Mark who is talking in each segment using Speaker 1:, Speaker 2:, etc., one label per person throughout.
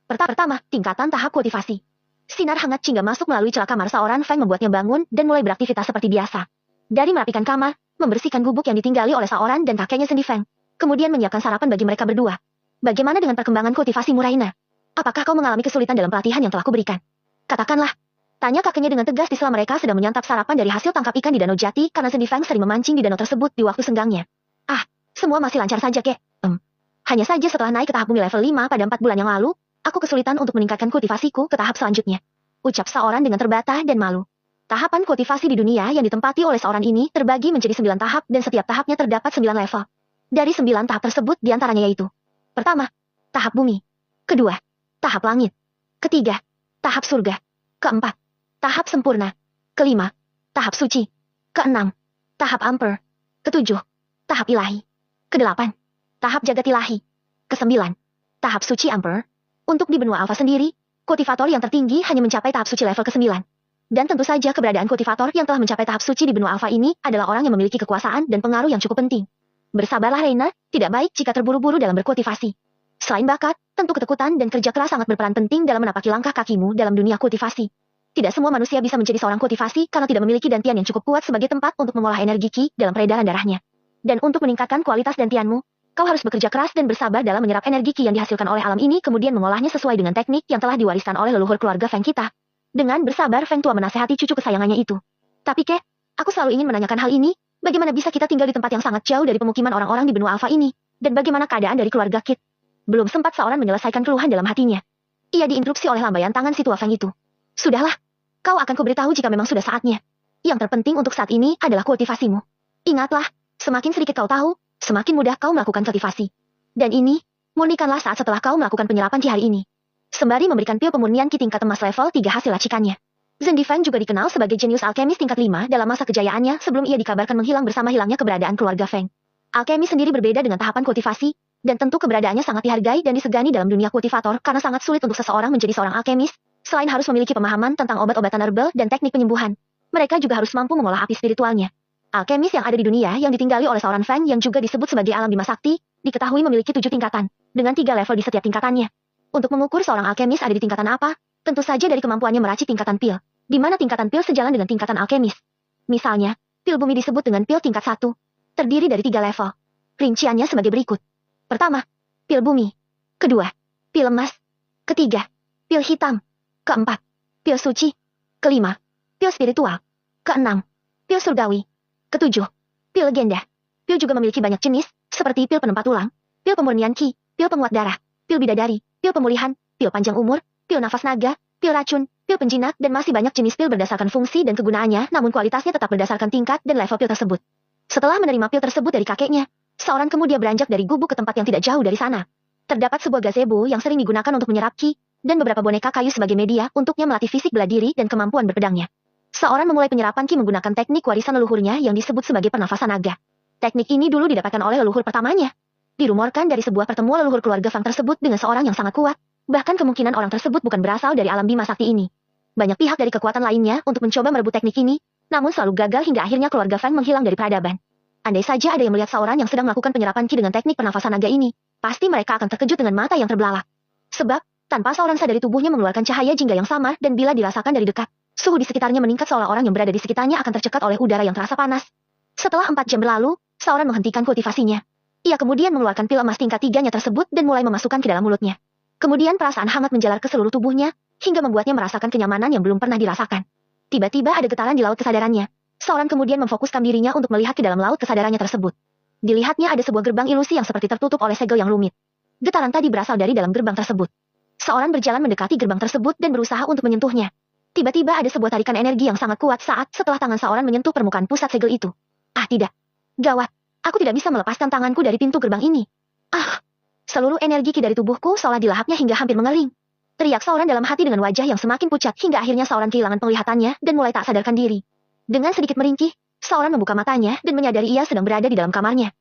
Speaker 1: Pertama, tingkatan tahap kultivasi. Sinar hangat Cingga masuk melalui celah kamar seorang Feng membuatnya bangun dan mulai beraktivitas seperti biasa. Dari merapikan kamar, membersihkan gubuk yang ditinggali oleh seorang dan kakeknya Sendi Feng. Kemudian menyiapkan sarapan bagi mereka berdua. Bagaimana dengan perkembangan kultivasimu, Raina? Apakah kau mengalami kesulitan dalam pelatihan yang telah kuberikan? Katakanlah. Tanya kakeknya dengan tegas di sela mereka sedang menyantap sarapan dari hasil tangkap ikan di Danau Jati karena Sendi Feng sering memancing di danau tersebut di waktu senggangnya. Ah, semua masih lancar saja, Kek. Hanya saja setelah naik ke tahap bumi level 5 pada 4 bulan yang lalu, aku kesulitan untuk meningkatkan kultivasiku ke tahap selanjutnya. Ucap seorang dengan terbata dan malu. Tahapan kultivasi di dunia yang ditempati oleh seorang ini terbagi menjadi 9 tahap dan setiap tahapnya terdapat 9 level. Dari 9 tahap tersebut diantaranya yaitu: pertama, tahap bumi. Kedua, tahap langit. Ketiga, tahap surga. Keempat, tahap sempurna. Kelima, tahap suci. Keenam, tahap amper. Ketujuh, tahap ilahi. Kedelapan, tahap jagat ilahi. Kesembilan, tahap suci amper. Untuk di benua alfa sendiri, kultivator yang tertinggi hanya mencapai tahap suci level ke-9. Dan tentu saja keberadaan kultivator yang telah mencapai tahap suci di benua alfa ini adalah orang yang memiliki kekuasaan dan pengaruh yang cukup penting. Bersabarlah Reina, tidak baik jika terburu-buru dalam berkultivasi. Selain bakat, tentu ketekutan dan kerja keras sangat berperan penting dalam menapaki langkah kakimu dalam dunia kultivasi. Tidak semua manusia bisa menjadi seorang kultivasi karena tidak memiliki dantian yang cukup kuat sebagai tempat untuk mengolah energi Qi dalam peredaran darahnya. Dan untuk meningkatkan kualitas dantianmu, kau harus bekerja keras dan bersabar dalam menyerap energi Qi yang dihasilkan oleh alam ini kemudian mengolahnya sesuai dengan teknik yang telah diwariskan oleh leluhur keluarga Feng kita. Dengan bersabar Feng tua menasehati cucu kesayangannya itu. Tapi Kek, aku selalu ingin menanyakan hal ini, bagaimana bisa kita tinggal di tempat yang sangat jauh dari pemukiman orang-orang di benua alfa ini, dan bagaimana keadaan dari keluarga Kit? Belum sempat seorang menyelesaikan keluhan dalam hatinya. Ia diinterupsi oleh lambaian tangan si tua Feng itu. Sudahlah, kau akan kuberitahu jika memang sudah saatnya. Yang terpenting untuk saat ini adalah kultivasimu. Ingatlah, semakin sedikit kau tahu, semakin mudah kau melakukan kultivasi. Dan ini, murnikanlah saat setelah kau melakukan penyerapan Qi hari ini. Sembari memberikan pil pemurnian Qi tingkat emas level 3 hasil racikannya. Zendi Feng juga dikenal sebagai jenius alkemis tingkat 5 dalam masa kejayaannya sebelum ia dikabarkan menghilang bersama hilangnya keberadaan keluarga Feng. Alkemis sendiri berbeda dengan tahapan kultivasi, dan tentu keberadaannya sangat dihargai dan disegani dalam dunia kultivator karena sangat sulit untuk seseorang menjadi seorang alkemis, selain harus memiliki pemahaman tentang obat-obatan herbal dan teknik penyembuhan. Mereka juga harus mampu mengolah api spiritualnya. Alkemis yang ada di dunia yang ditinggali oleh seorang Feng yang juga disebut sebagai alam bima sakti, diketahui memiliki 7 tingkatan, dengan 3 level di setiap tingkatannya. Untuk mengukur seorang alkemis ada di tingkatan apa, tentu saja dari kemampuannya meracik tingkatan pil, di mana tingkatan pil sejalan dengan tingkatan alkemis. Misalnya, pil bumi disebut dengan pil tingkat 1, terdiri dari 3 level. Rinciannya sebagai berikut. Pertama, pil bumi. Kedua, pil emas. Ketiga, pil hitam. Keempat, pil suci. Kelima, pil spiritual. Keenam, pil surgawi. Ketujuh, pil legenda. Pil juga memiliki banyak jenis, seperti pil penempat tulang, pil pemurnian Qi, pil penguat darah, pil bidadari, pil pemulihan, pil panjang umur, pil nafas naga, pil racun, pil penjinak dan masih banyak jenis pil berdasarkan fungsi dan kegunaannya namun kualitasnya tetap berdasarkan tingkat dan level pil tersebut. Setelah menerima pil tersebut dari kakeknya, seorang kemudian beranjak dari gubuk ke tempat yang tidak jauh dari sana. Terdapat sebuah gazebo yang sering digunakan untuk menyerap Qi, dan beberapa boneka kayu sebagai media untuknya melatih fisik bela diri dan kemampuan berpedangnya. Seorang memulai penyerapan Qi menggunakan teknik warisan leluhurnya yang disebut sebagai pernafasan naga. Teknik ini dulu didapatkan oleh leluhur pertamanya. Dirumorkan dari sebuah pertemuan leluhur keluarga Fang tersebut dengan seorang yang sangat kuat, bahkan kemungkinan orang tersebut bukan berasal dari alam bima sakti ini. Banyak pihak dari kekuatan lainnya untuk mencoba merebut teknik ini, namun selalu gagal hingga akhirnya keluarga Fang menghilang dari peradaban. Andai saja ada yang melihat seorang yang sedang melakukan penyerapan Qi dengan teknik pernafasan naga ini, pasti mereka akan terkejut dengan mata yang terbelalak. Sebab, tanpa seorang sadari tubuhnya mengeluarkan cahaya jingga yang samar dan bila dirasakan dari dekat, suhu di sekitarnya meningkat seolah orang yang berada di sekitarnya akan tercekat oleh udara yang terasa panas. Setelah 4 jam berlalu, seorang menghentikan kultivasinya. Ia kemudian mengeluarkan pil emas tingkat 3-nya tersebut dan mulai memasukkan ke dalam mulutnya. Kemudian perasaan hangat menjalar ke seluruh tubuhnya, hingga membuatnya merasakan kenyamanan yang belum pernah dirasakan. Tiba-tiba ada getaran di laut kesadarannya. Seorang kemudian memfokuskan dirinya untuk melihat ke dalam laut kesadarannya tersebut. Dilihatnya ada sebuah gerbang ilusi yang seperti tertutup oleh segel yang rumit. Getaran tadi berasal dari dalam gerbang tersebut. Seorang berjalan mendekati gerbang tersebut dan berusaha untuk menyentuhnya. Tiba-tiba ada sebuah tarikan energi yang sangat kuat saat setelah tangan seorang menyentuh permukaan pusat segel itu. Ah tidak. Gawat. Aku tidak bisa melepaskan tanganku dari pintu gerbang ini. Ah! Seluruh energi Qi dari tubuhku seolah dilahapnya hingga hampir mengering. Teriak seorang dalam hati dengan wajah yang semakin pucat hingga akhirnya seorang kehilangan penglihatannya dan mulai tak sadarkan diri. Dengan sedikit meringkih, seorang membuka matanya dan menyadari ia sedang berada di dalam kamarnya.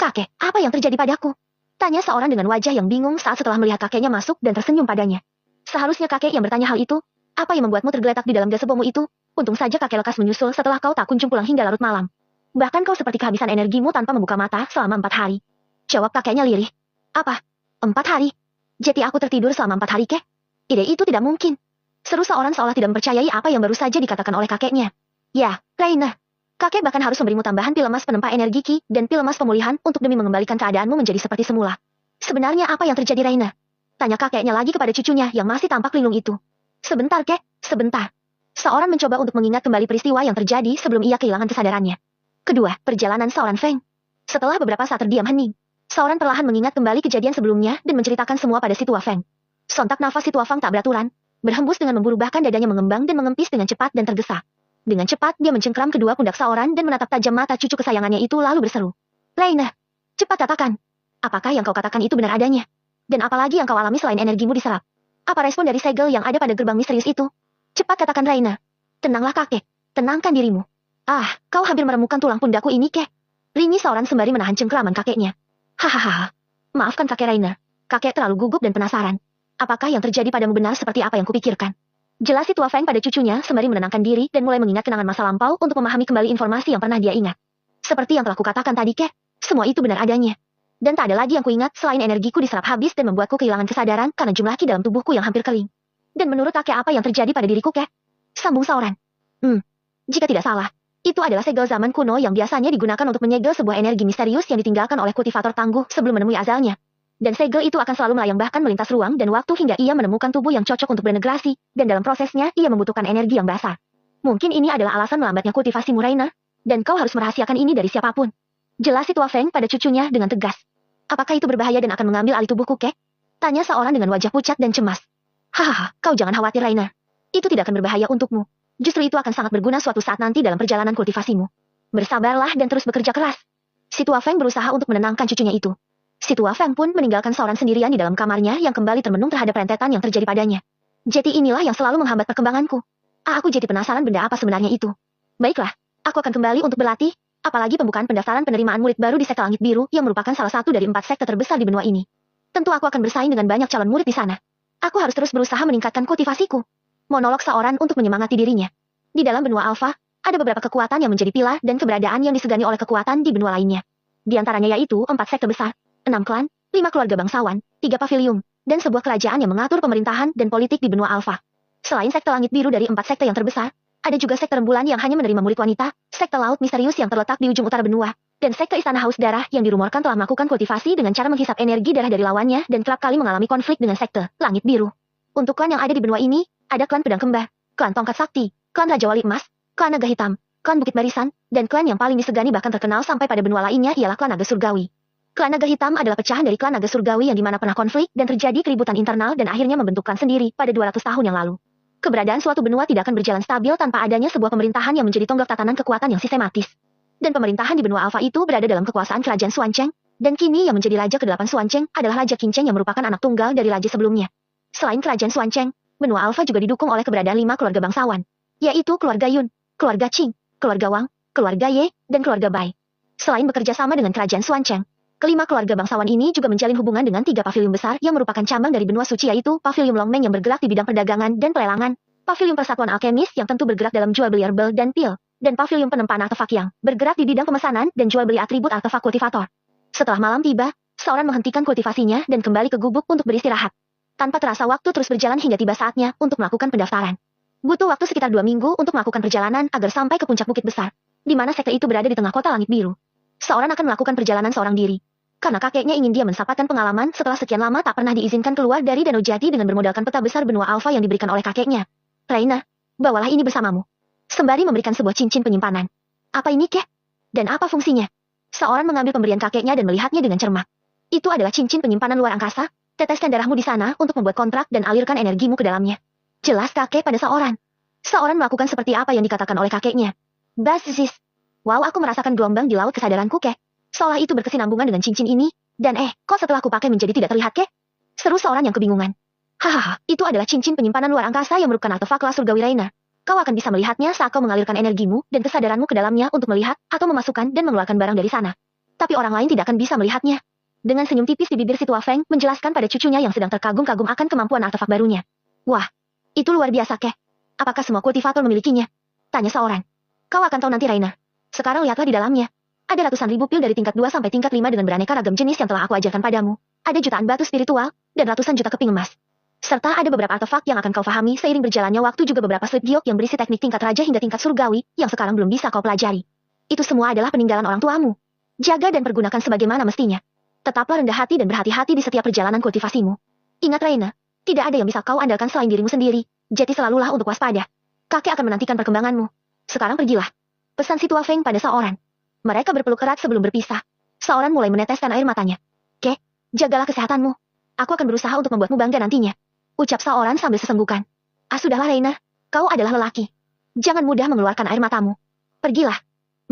Speaker 1: Kakek, apa yang terjadi padaku? Tanya seorang dengan wajah yang bingung saat setelah melihat kakeknya masuk dan tersenyum padanya. Seharusnya kakek yang bertanya hal itu. Apa yang membuatmu tergeletak di dalam gazebomu itu? Untung saja kakek lekas menyusul setelah kau tak kunjung pulang hingga larut malam. Bahkan kau seperti kehabisan energimu tanpa membuka mata selama 4 hari. Jawab kakeknya lirih. Apa? 4 hari? Jadi aku tertidur selama 4 hari, kek? Ide itu tidak mungkin. Seru seorang seolah tidak mempercayai apa yang baru saja dikatakan oleh kakeknya. Ya, Reina. Kakek bahkan harus memberimu tambahan pil emas penempa energi Ki dan pil emas pemulihan untuk demi mengembalikan keadaanmu menjadi seperti semula. Sebenarnya apa yang terjadi, Reina? Tanya kakeknya lagi kepada cucunya yang masih tampak linglung itu. Sebentar, kek, sebentar. Seorang mencoba untuk mengingat kembali peristiwa yang terjadi sebelum ia kehilangan kesadarannya. Kedua, perjalanan seorang Feng. Setelah beberapa saat terdiam hening, seorang perlahan mengingat kembali kejadian sebelumnya dan menceritakan semua pada si tua Feng. Sontak nafas si tua Feng tak beraturan, berhembus dengan memburu bahkan dadanya mengembang dan mengempis dengan cepat dan tergesa. Dengan cepat dia mencengkram kedua pundak seorang dan menatap tajam mata cucu kesayangannya itu lalu berseru. Reina, cepat katakan. Apakah yang kau katakan itu benar adanya? Dan apalagi yang kau alami selain energimu diserap? Apa respon dari segel yang ada pada gerbang misterius itu? Cepat katakan, Reina. Tenanglah kakek, tenangkan dirimu. Ah, kau hampir meremukan tulang pundakku ini, kek. Ringi seorang sembari menahan cengkraman kakeknya. Hahaha. Maafkan kakek Reina. Kakek terlalu gugup dan penasaran. Apakah yang terjadi padamu benar seperti apa yang kupikirkan? Jelas si tua Feng pada cucunya sembari menenangkan diri dan mulai mengingat kenangan masa lampau untuk memahami kembali informasi yang pernah dia ingat. Seperti yang telah kukatakan tadi, kek, semua itu benar adanya. Dan tak ada lagi yang kuingat selain energiku diserap habis dan membuatku kehilangan kesadaran karena jumlah ki dalam tubuhku yang hampir kering. Dan menurut kakek apa yang terjadi pada diriku, kek? Sambung seorang. Jika tidak salah, itu adalah segel zaman kuno yang biasanya digunakan untuk menyegel sebuah energi misterius yang ditinggalkan oleh kultivator tangguh sebelum menemui azalnya. Dan segel itu akan selalu melayang bahkan melintas ruang dan waktu hingga ia menemukan tubuh yang cocok untuk berintegrasi, dan dalam prosesnya ia membutuhkan energi yang basah. Mungkin ini adalah alasan melambatnya kultivasimu, Reina, dan kau harus merahasiakan ini dari siapapun. Jelas si tua Feng pada cucunya dengan tegas. Apakah itu berbahaya dan akan mengambil alih tubuhku, kek? Tanya seorang dengan wajah pucat dan cemas. Hahaha, kau jangan khawatir, Reina. Itu tidak akan berbahaya untukmu. Justru itu akan sangat berguna suatu saat nanti dalam perjalanan kultivasimu. Bersabarlah dan terus bekerja keras. Si tua Feng berusaha untuk menenangkan cucunya itu. Si tua Feng pun meninggalkan seorang sendirian di dalam kamarnya yang kembali termenung terhadap rentetan yang terjadi padanya. Jadi inilah yang selalu menghambat perkembanganku. Aku jadi penasaran benda apa sebenarnya itu. Baiklah, aku akan kembali untuk berlatih, apalagi pembukaan pendaftaran penerimaan murid baru di sekte Langit Biru yang merupakan salah satu dari 4 sekte terbesar di benua ini. Tentu aku akan bersaing dengan banyak calon murid di sana. Aku harus terus berusaha meningkatkan kultivasiku. Monolog seorang untuk menyemangati dirinya. Di dalam benua Alpha, ada beberapa kekuatan yang menjadi pilar dan keberadaan yang disegani oleh kekuatan di benua lainnya. Di antaranya yaitu 4 sekte besar, 6 klan, 5 keluarga bangsawan, 3 pavilium, dan sebuah kerajaan yang mengatur pemerintahan dan politik di benua Alpha. Selain sekte Langit Biru dari 4 sekte yang terbesar, ada juga sekte Rembulan yang hanya menerima murid wanita, sekte Laut Misterius yang terletak di ujung utara benua, dan sekte Istana Haus Darah yang dirumorkan telah melakukan kultivasi dengan cara menghisap energi darah dari lawannya dan kerap kali mengalami konflik dengan sekte Langit Biru. Untuk klan yang ada di benua ini, ada klan Pedang Kembar, klan Tongkat Sakti, klan Raja Wali Emas, klan Naga Hitam, klan Bukit Barisan, dan klan yang paling disegani bahkan terkenal sampai pada benua lainnya ialah klan Naga Surgawi. Klan Naga Hitam adalah pecahan dari klan Naga Surgawi yang dimana pernah konflik dan terjadi keributan internal dan akhirnya membentuk klan sendiri pada 200 tahun yang lalu. Keberadaan suatu benua tidak akan berjalan stabil tanpa adanya sebuah pemerintahan yang menjadi tonggak tatanan kekuatan yang sistematis. Dan pemerintahan di benua Alpha itu berada dalam kekuasaan kerajaan Xuancheng, dan kini yang menjadi Raja ke-8 Xuancheng adalah Raja Qincheng yang merupakan anak tunggal dari raja sebelumnya. Selain kerajaan Xuancheng, benua Alpha juga didukung oleh keberadaan 5 keluarga bangsawan, yaitu keluarga Yun, keluarga Qing, keluarga Wang, keluarga Ye, dan keluarga Bai. Selain bekerja sama dengan kerajaan Xuancheng, kelima keluarga bangsawan ini juga menjalin hubungan dengan 3 pavilium besar yang merupakan cabang dari benua suci yaitu Pavilium Longmeng yang bergerak di bidang perdagangan dan pelelangan, Pavilium Persatuan Alkemis yang tentu bergerak dalam jual beli herbal dan pil, dan Pavilium Penempaan Artefak yang bergerak di bidang pemesanan dan jual beli atribut artefak kultivator. Setelah malam tiba, seorang menghentikan kultivasinya dan kembali ke gubuk untuk beristirahat. Tanpa terasa waktu terus berjalan hingga tiba saatnya untuk melakukan pendaftaran. Butuh waktu sekitar 2 minggu untuk melakukan perjalanan agar sampai ke puncak bukit besar, di mana sekte itu berada di tengah kota Langit Biru. Seorang akan melakukan perjalanan seorang diri. Karena kakeknya ingin dia mensapatkan pengalaman setelah sekian lama tak pernah diizinkan keluar dari Danau Jati dengan bermodalkan peta besar benua Alpha yang diberikan oleh kakeknya. Reina, bawalah ini bersamamu. Sembari memberikan sebuah cincin penyimpanan. Apa ini, kek? Dan apa fungsinya? Seorang mengambil pemberian kakeknya dan melihatnya dengan cermat. Itu adalah cincin penyimpanan luar angkasa. Teteskan darahmu di sana untuk membuat kontrak dan alirkan energimu ke dalamnya. Jelas kakek pada seorang. Seorang melakukan seperti apa yang dikatakan oleh kakeknya. Basis. Wow, aku merasakan gelombang di laut kesadaranku, kek. Seolah itu berkesinambungan dengan cincin ini, dan kok setelah aku pakai menjadi tidak terlihat, kek? Seru seorang yang kebingungan. Hahaha, itu adalah cincin penyimpanan luar angkasa yang merupakan artefak kelas surgawi Reina. Kau akan bisa melihatnya saat kau mengalirkan energimu dan kesadaranmu ke dalamnya untuk melihat atau memasukkan dan mengeluarkan barang dari sana. Tapi orang lain tidak akan bisa melihatnya. Dengan senyum tipis di bibir si tua Feng menjelaskan pada cucunya yang sedang terkagum-kagum akan kemampuan artefak barunya. Wah, itu luar biasa, kek. Apakah semua kultivator memilikinya? Tanya seorang. Kau akan tahu nanti, Reina. Sekarang lihatlah di dalamnya. Ada ratusan ribu pil dari tingkat 2 sampai tingkat 5 dengan beraneka ragam jenis yang telah aku ajarkan padamu. Ada jutaan batu spiritual, dan ratusan juta keping emas. Serta ada beberapa artefak yang akan kau pahami seiring berjalannya waktu, juga beberapa slip giok yang berisi teknik tingkat raja hingga tingkat surgawi yang sekarang belum bisa kau pelajari. Itu semua adalah peninggalan orang tuamu. Jaga dan pergunakan sebagaimana mestinya. Tetaplah rendah hati dan berhati-hati di setiap perjalanan kultivasimu. Ingat Reina, tidak ada yang bisa kau andalkan selain dirimu sendiri, jadi selalulah untuk waspada. Kakek akan menantikan perkembanganmu. Sekarang pergilah. Pesan si tua Feng pada seorang. Mereka berpeluk erat sebelum berpisah. Seorang mulai meneteskan air matanya. Kek, jagalah kesehatanmu. Aku akan berusaha untuk membuatmu bangga nantinya. Ucap seorang sambil sesenggukan. Ah sudahlah Reina, kau adalah lelaki. Jangan mudah mengeluarkan air matamu. Pergilah.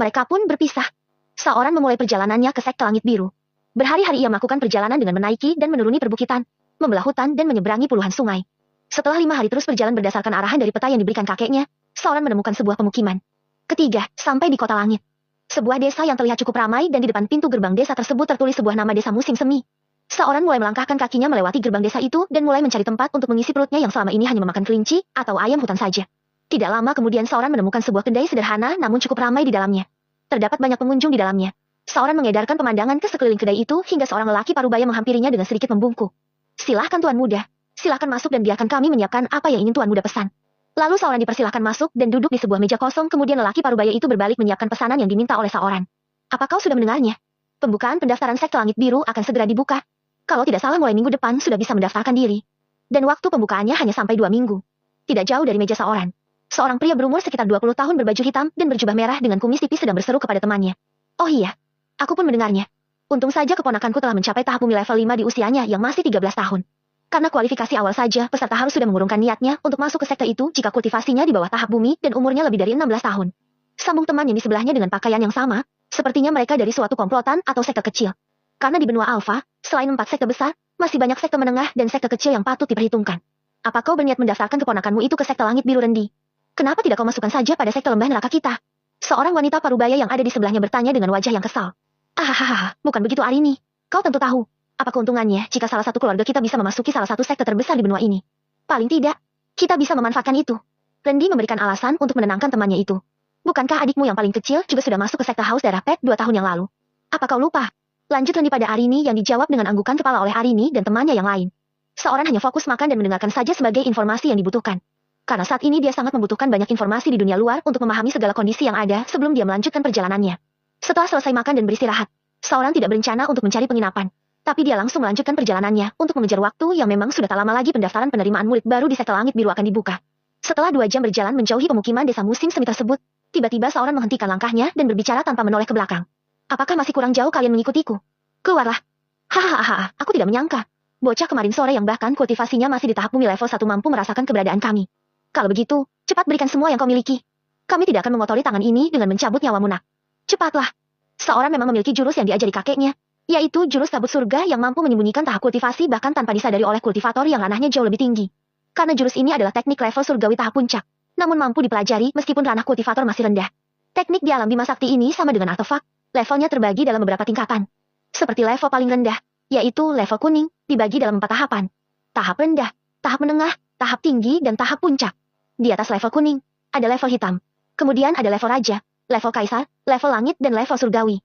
Speaker 1: Mereka pun berpisah. Seorang memulai perjalanannya ke sekte langit biru. Berhari-hari ia melakukan perjalanan dengan menaiki dan menuruni perbukitan, membelah hutan dan menyeberangi puluhan sungai. Setelah 5 hari terus berjalan berdasarkan arahan dari peta yang diberikan kakeknya, seorang menemukan sebuah pemukiman. Ketiga, sampai di kota langit. Sebuah desa yang terlihat cukup ramai dan di depan pintu gerbang desa tersebut tertulis sebuah nama desa musim semi. Seorang mulai melangkahkan kakinya melewati gerbang desa itu dan mulai mencari tempat untuk mengisi perutnya yang selama ini hanya memakan kelinci atau ayam hutan saja. Tidak lama kemudian seorang menemukan sebuah kedai sederhana namun cukup ramai di dalamnya. Terdapat banyak pengunjung di dalamnya. Seorang mengedarkan pemandangan ke sekeliling kedai itu hingga seorang lelaki parubaya menghampirinya dengan sedikit membungkuk. Silahkan Tuan Muda, silahkan masuk dan biarkan kami menyiapkan apa yang ingin Tuan Muda pesan. Lalu seorang dipersilahkan masuk dan duduk di sebuah meja kosong, kemudian lelaki parubaya itu berbalik menyiapkan pesanan yang diminta oleh seorang. Apa kau sudah mendengarnya? Pembukaan pendaftaran sekte langit biru akan segera dibuka. Kalau tidak salah mulai minggu depan sudah bisa mendaftarkan diri. Dan waktu pembukaannya hanya sampai 2 minggu. Tidak jauh dari meja seorang. Seorang pria berumur sekitar 20 tahun berbaju hitam dan berjubah merah dengan kumis tipis sedang berseru kepada temannya. Oh iya. Aku pun mendengarnya. Untung saja keponakanku telah mencapai tahap bumi level 5 di usianya yang masih 13 tahun. Karena kualifikasi awal saja, peserta harus sudah mengurungkan niatnya untuk masuk ke sekte itu jika kultivasinya di bawah tahap bumi dan umurnya lebih dari 16 tahun. Sambung temannya di sebelahnya dengan pakaian yang sama, sepertinya mereka dari suatu komplotan atau sekte kecil. Karena di benua alfa, selain 4 sekte besar, masih banyak sekte menengah dan sekte kecil yang patut diperhitungkan. Apa kau berniat mendaftarkan keponakanmu itu ke sekte langit biru Rendi? Kenapa tidak kau masukkan saja pada sekte lembah neraka kita? Seorang wanita parubaya yang ada di sebelahnya bertanya dengan wajah yang kesal. Hahaha, bukan begitu Arini. Kau tentu tahu. Apa keuntungannya jika salah satu keluarga kita bisa memasuki salah satu sekte terbesar di benua ini? Paling tidak, kita bisa memanfaatkan itu. Rendi memberikan alasan untuk menenangkan temannya itu. Bukankah adikmu yang paling kecil juga sudah masuk ke sekte Haus Darah Pet 2 tahun yang lalu? Apa kau lupa? Lanjut Rendi pada Arini yang dijawab dengan anggukan kepala oleh Arini dan temannya yang lain. Seorang hanya fokus makan dan mendengarkan saja sebagai informasi yang dibutuhkan. Karena saat ini dia sangat membutuhkan banyak informasi di dunia luar untuk memahami segala kondisi yang ada sebelum dia melanjutkan perjalanannya. Setelah selesai makan dan beristirahat, seorang tidak berencana untuk mencari penginapan. Tapi dia langsung melanjutkan perjalanannya untuk mengejar waktu yang memang sudah tak lama lagi pendaftaran penerimaan murid baru di sekte langit biru akan dibuka. Setelah 2 jam berjalan menjauhi pemukiman desa musim semi tersebut, tiba-tiba seorang menghentikan langkahnya dan berbicara tanpa menoleh ke belakang. Apakah masih kurang jauh kalian mengikutiku? Keluarlah. Hahaha, aku tidak menyangka. Bocah kemarin sore yang bahkan kultivasinya masih di tahap bumi level 1 mampu merasakan keberadaan kami. Kalau begitu, cepat berikan semua yang kau miliki. Kami tidak akan mengotori tangan ini dengan mencabut nyawamu nak. Cepatlah. Seorang memang memiliki jurus yang diajari kakeknya, yaitu jurus kabut surga yang mampu menyembunyikan tahap kultivasi bahkan tanpa disadari oleh kultivator yang ranahnya jauh lebih tinggi. Karena jurus ini adalah teknik level surgawi tahap puncak, namun mampu dipelajari meskipun ranah kultivator masih rendah. Teknik di alam Bima Sakti ini sama dengan artefak, levelnya terbagi dalam beberapa tingkatan. Seperti level paling rendah, yaitu level kuning, dibagi dalam 4 tahapan. Tahap rendah, tahap menengah, tahap tinggi, dan tahap puncak. Di atas level kuning, ada level hitam. Kemudian ada level raja, level kaisar, level langit, dan level surgawi.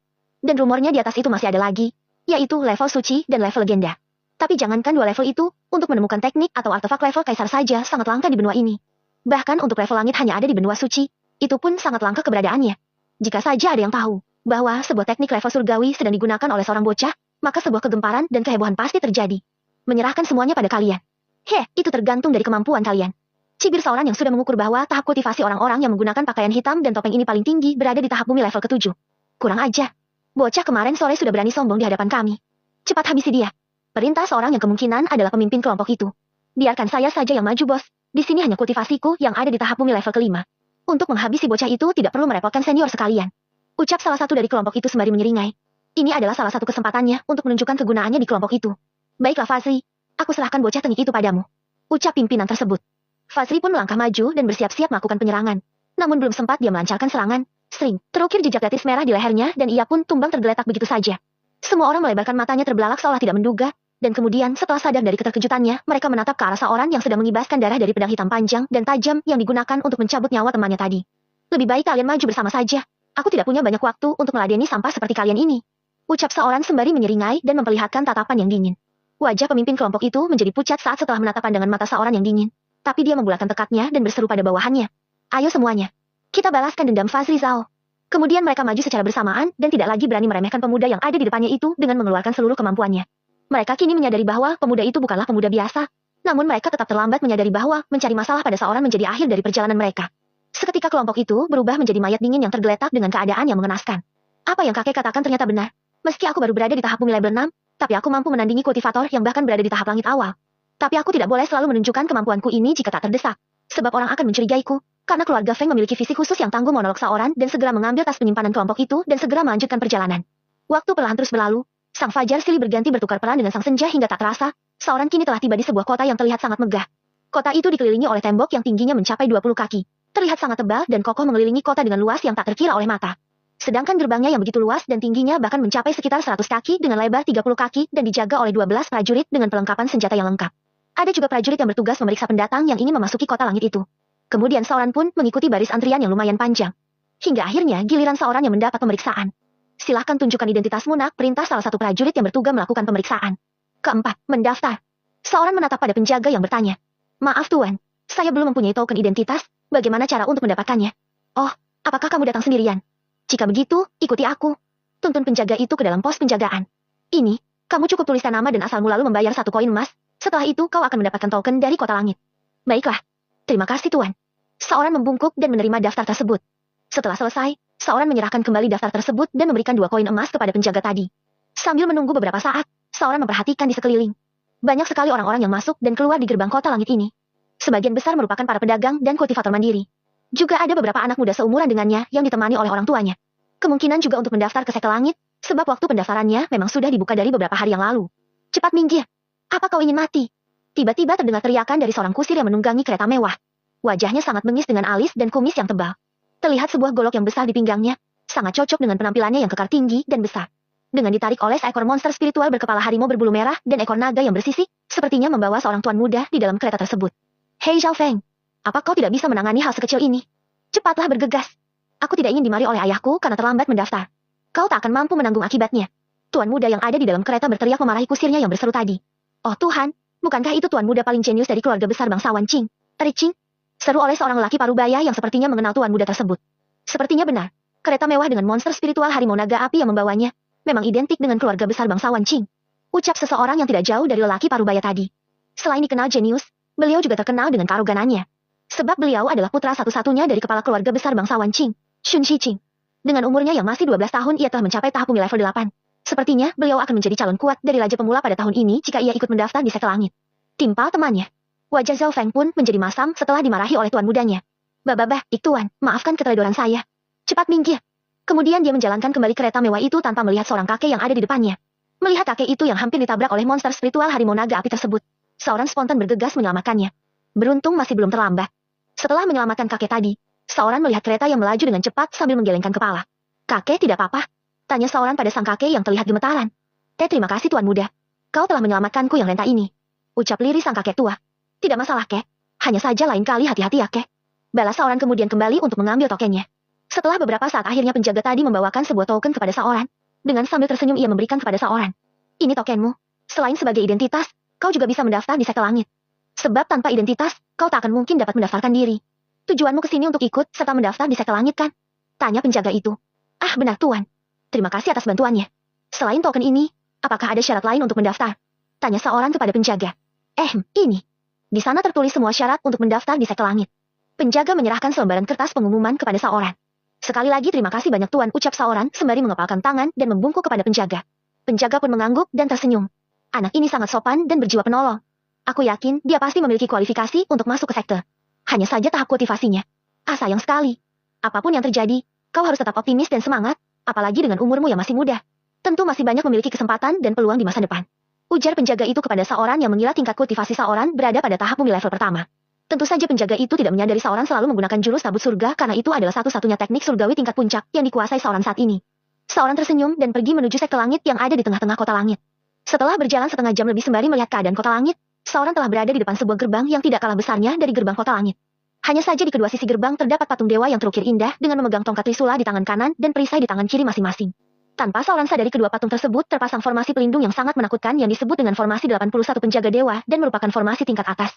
Speaker 1: Dan rumornya di atas itu masih ada lagi, yaitu level suci dan level legenda. Tapi jangankan 2 level itu, untuk menemukan teknik atau artefak level kaisar saja sangat langka di benua ini. Bahkan untuk level langit hanya ada di benua suci, itu pun sangat langka keberadaannya. Jika saja ada yang tahu bahwa sebuah teknik level surgawi sedang digunakan oleh seorang bocah, maka sebuah kegemparan dan kehebohan pasti terjadi. Menyerahkan semuanya pada kalian. Itu tergantung dari kemampuan kalian. Cibir seorang yang sudah mengukur bahwa tahap kultivasi orang-orang yang menggunakan pakaian hitam dan topeng ini paling tinggi berada di tahap bumi level ke-7. Kurang aja. Bocah kemarin sore sudah berani sombong di hadapan kami. Cepat habisi dia. Perintah seorang yang kemungkinan adalah pemimpin kelompok itu. Biarkan saya saja yang maju bos. Di sini hanya kultivasiku yang ada di tahap bumi level ke-5. Untuk menghabisi bocah itu tidak perlu merepotkan senior sekalian. Ucap salah satu dari kelompok itu sembari menyeringai. Ini adalah salah satu kesempatannya untuk menunjukkan kegunaannya di kelompok itu. Baiklah Fazri, aku serahkan bocah tengik itu padamu. Ucap pimpinan tersebut. Fazri pun melangkah maju dan bersiap-siap melakukan penyerangan. Namun belum sempat dia melancarkan serangan, sering terukir jejak letis merah di lehernya dan ia pun tumbang tergeletak begitu saja. Semua orang melebarkan matanya terbelalak seolah tidak menduga, dan kemudian setelah sadar dari keterkejutannya, mereka menatap ke arah seorang yang sedang mengibaskan darah dari pedang hitam panjang dan tajam yang digunakan untuk mencabut nyawa temannya tadi. Lebih baik kalian maju bersama saja. Aku tidak punya banyak waktu untuk meladeni sampah seperti kalian ini. Ucap seorang sembari menyeringai dan memperlihatkan tatapan yang dingin. Wajah pemimpin kelompok itu menjadi pucat saat setelah menatap pandangan mata seorang yang dingin. Tapi dia membulatkan tekadnya dan berseru pada bawahannya. Ayo semuanya. Kita balaskan dendam Fazli Zhao. Kemudian mereka maju secara bersamaan dan tidak lagi berani meremehkan pemuda yang ada di depannya itu dengan mengeluarkan seluruh kemampuannya. Mereka kini menyadari bahwa pemuda itu bukanlah pemuda biasa. Namun mereka tetap terlambat menyadari bahwa mencari masalah pada seorang menjadi akhir dari perjalanan mereka. Seketika kelompok itu berubah menjadi mayat dingin yang tergeletak dengan keadaan yang mengenaskan. Apa yang kakek katakan ternyata benar. Meski aku baru berada di tahap bumi level 6, tapi aku mampu menandingi kultivator yang bahkan berada di tahap langit awal. Tapi aku tidak boleh selalu menunjukkan kemampuanku ini jika tak terdesak. Sebab orang akan mencurigaiku, karena keluarga Feng memiliki fisik khusus yang tangguh. Monolog seorang dan segera mengambil tas penyimpanan kelompok itu dan segera melanjutkan perjalanan. Waktu perlahan terus berlalu, sang fajar silih berganti bertukar peran dengan sang senja hingga tak terasa, seorang kini telah tiba di sebuah kota yang terlihat sangat megah. Kota itu dikelilingi oleh tembok yang tingginya mencapai 20 kaki. Terlihat sangat tebal dan kokoh mengelilingi kota dengan luas yang tak terkira oleh mata. Sedangkan gerbangnya yang begitu luas dan tingginya bahkan mencapai sekitar 100 kaki dengan lebar 30 kaki dan dijaga oleh 12 prajurit dengan perlengkapan senjata yang lengkap. Ada juga prajurit yang bertugas memeriksa pendatang yang ingin memasuki kota langit itu. Kemudian seorang pun mengikuti baris antrian yang lumayan panjang. Hingga akhirnya giliran seorang yang mendapat pemeriksaan. Silahkan tunjukkan identitasmu nak, perintah salah satu prajurit yang bertugas melakukan pemeriksaan. Keempat, mendaftar. Seorang menatap pada penjaga yang bertanya. Maaf tuan, saya belum mempunyai token identitas, bagaimana cara untuk mendapatkannya? Oh, apakah kamu datang sendirian? Jika begitu, ikuti aku. Tuntun penjaga itu ke dalam pos penjagaan. Ini, kamu cukup tuliskan nama dan asalmu lalu membayar 1 koin emas. Setelah itu kau akan mendapatkan token dari kota langit. Baiklah. Terima kasih tuan. Seorang membungkuk dan menerima daftar tersebut. Setelah selesai, seorang menyerahkan kembali daftar tersebut dan memberikan 2 koin emas kepada penjaga tadi. Sambil menunggu beberapa saat, seorang memperhatikan di sekeliling. Banyak sekali orang-orang yang masuk dan keluar di gerbang kota langit ini. Sebagian besar merupakan para pedagang dan kultivator mandiri. Juga ada beberapa anak muda seumuran dengannya yang ditemani oleh orang tuanya. Kemungkinan juga untuk mendaftar ke sekte langit, sebab waktu pendaftarannya memang sudah dibuka dari beberapa hari yang lalu. Cepat minggir. Apa kau ingin mati? Tiba-tiba terdengar teriakan dari seorang kusir yang menunggangi kereta mewah. Wajahnya sangat bengis dengan alis dan kumis yang tebal. Terlihat sebuah golok yang besar di pinggangnya, sangat cocok dengan penampilannya yang kekar tinggi dan besar. Dengan ditarik oleh seekor monster spiritual berkepala harimau berbulu merah dan ekor naga yang bersisik, sepertinya membawa seorang tuan muda di dalam kereta tersebut. Hei Zhao Feng. Apa kau tidak bisa menangani hal sekecil ini? Cepatlah bergegas. Aku tidak ingin dimari oleh ayahku karena terlambat mendaftar. Kau tak akan mampu menanggung akibatnya. Tuan muda yang ada di dalam kereta berteriak memarahi kusirnya yang berseru tadi. Oh Tuhan, bukankah itu tuan muda paling jenius dari keluarga besar bangsawan Qing? Qing? Seru oleh seorang lelaki parubaya yang sepertinya mengenal tuan muda tersebut. Sepertinya benar. Kereta mewah dengan monster spiritual harimau naga api yang membawanya memang identik dengan keluarga besar bangsawan Qing. Ucap seseorang yang tidak jauh dari lelaki parubaya tadi. Selain dikenal jenius, beliau juga terkenal dengan kearoganannya. Sebab beliau adalah putra satu-satunya dari kepala keluarga besar bangsawan Qing, Shun Shiqing. Dengan umurnya yang masih 12 tahun ia telah mencapai tahap bumi level 8. Sepertinya beliau akan menjadi calon kuat dari Raja Pemula pada tahun ini jika ia ikut mendaftar di sekte langit. Timpal temannya. Wajah Zhao Feng pun menjadi masam setelah dimarahi oleh tuan mudanya. Bababah, tuan, maafkan keteledoran saya. Cepat minggir. Kemudian dia menjalankan kembali kereta mewah itu tanpa melihat seorang kakek yang ada di depannya. Melihat kakek itu yang hampir ditabrak oleh monster spiritual harimau naga api tersebut, seorang spontan bergegas menyelamatkannya. Beruntung masih belum terlambat. Setelah menyelamatkan kakek tadi, seorang melihat kereta yang melaju dengan cepat sambil menggelengkan kepala. Kakek tidak apa-apa? Tanya seorang pada sang kakek yang terlihat gemetaran. Terima kasih tuan muda. Kau telah menyelamatkanku yang renta ini. Ucap lirih sang kakek tua. Tidak masalah kek. Hanya saja lain kali hati-hati ya kek. Balas seorang kemudian kembali untuk mengambil tokennya. Setelah beberapa saat akhirnya penjaga tadi membawakan sebuah token kepada seorang. Dengan sambil tersenyum ia memberikan kepada seorang. Ini tokenmu. Selain sebagai identitas, kau juga bisa mendaftar di sekte langit. Sebab tanpa identitas, kau tak akan mungkin dapat mendaftarkan diri. Tujuanmu ke sini untuk ikut serta mendaftar di sekte langit kan? Tanya penjaga itu. Ah benar tuan. Terima kasih atas bantuannya. Selain token ini, apakah ada syarat lain untuk mendaftar? Tanya seorang kepada penjaga. Ini. Di sana tertulis semua syarat untuk mendaftar di sekte langit. Penjaga menyerahkan selembaran kertas pengumuman kepada seorang. Sekali lagi terima kasih banyak tuan, ucap seorang sembari mengepalkan tangan dan membungkuk kepada penjaga. Penjaga pun mengangguk dan tersenyum. Anak ini sangat sopan dan berjiwa penolong. Aku yakin dia pasti memiliki kualifikasi untuk masuk ke sekte. Hanya saja tahap kultivasinya. Sayang sekali. Apapun yang terjadi, kau harus tetap optimis dan semangat, apalagi dengan umurmu yang masih muda. Tentu masih banyak memiliki kesempatan dan peluang di masa depan. Ujar penjaga itu kepada seorang yang mengira tingkat kultivasi seorang berada pada tahap bumi level pertama. Tentu saja penjaga itu tidak menyadari seorang selalu menggunakan jurus tabut surga karena itu adalah satu-satunya teknik surgawi tingkat puncak yang dikuasai seorang saat ini. Seorang tersenyum dan pergi menuju sekte langit yang ada di tengah-tengah kota langit. Setelah berjalan setengah jam lebih sembari melihat keadaan kota langit, seorang telah berada di depan sebuah gerbang yang tidak kalah besarnya dari gerbang kota langit. Hanya saja di kedua sisi gerbang terdapat patung dewa yang terukir indah dengan memegang tongkat trisula di tangan kanan dan perisai di tangan kiri masing-masing. Tanpa seorang sadari kedua patung tersebut terpasang formasi pelindung yang sangat menakutkan yang disebut dengan formasi 81 penjaga dewa dan merupakan formasi tingkat atas.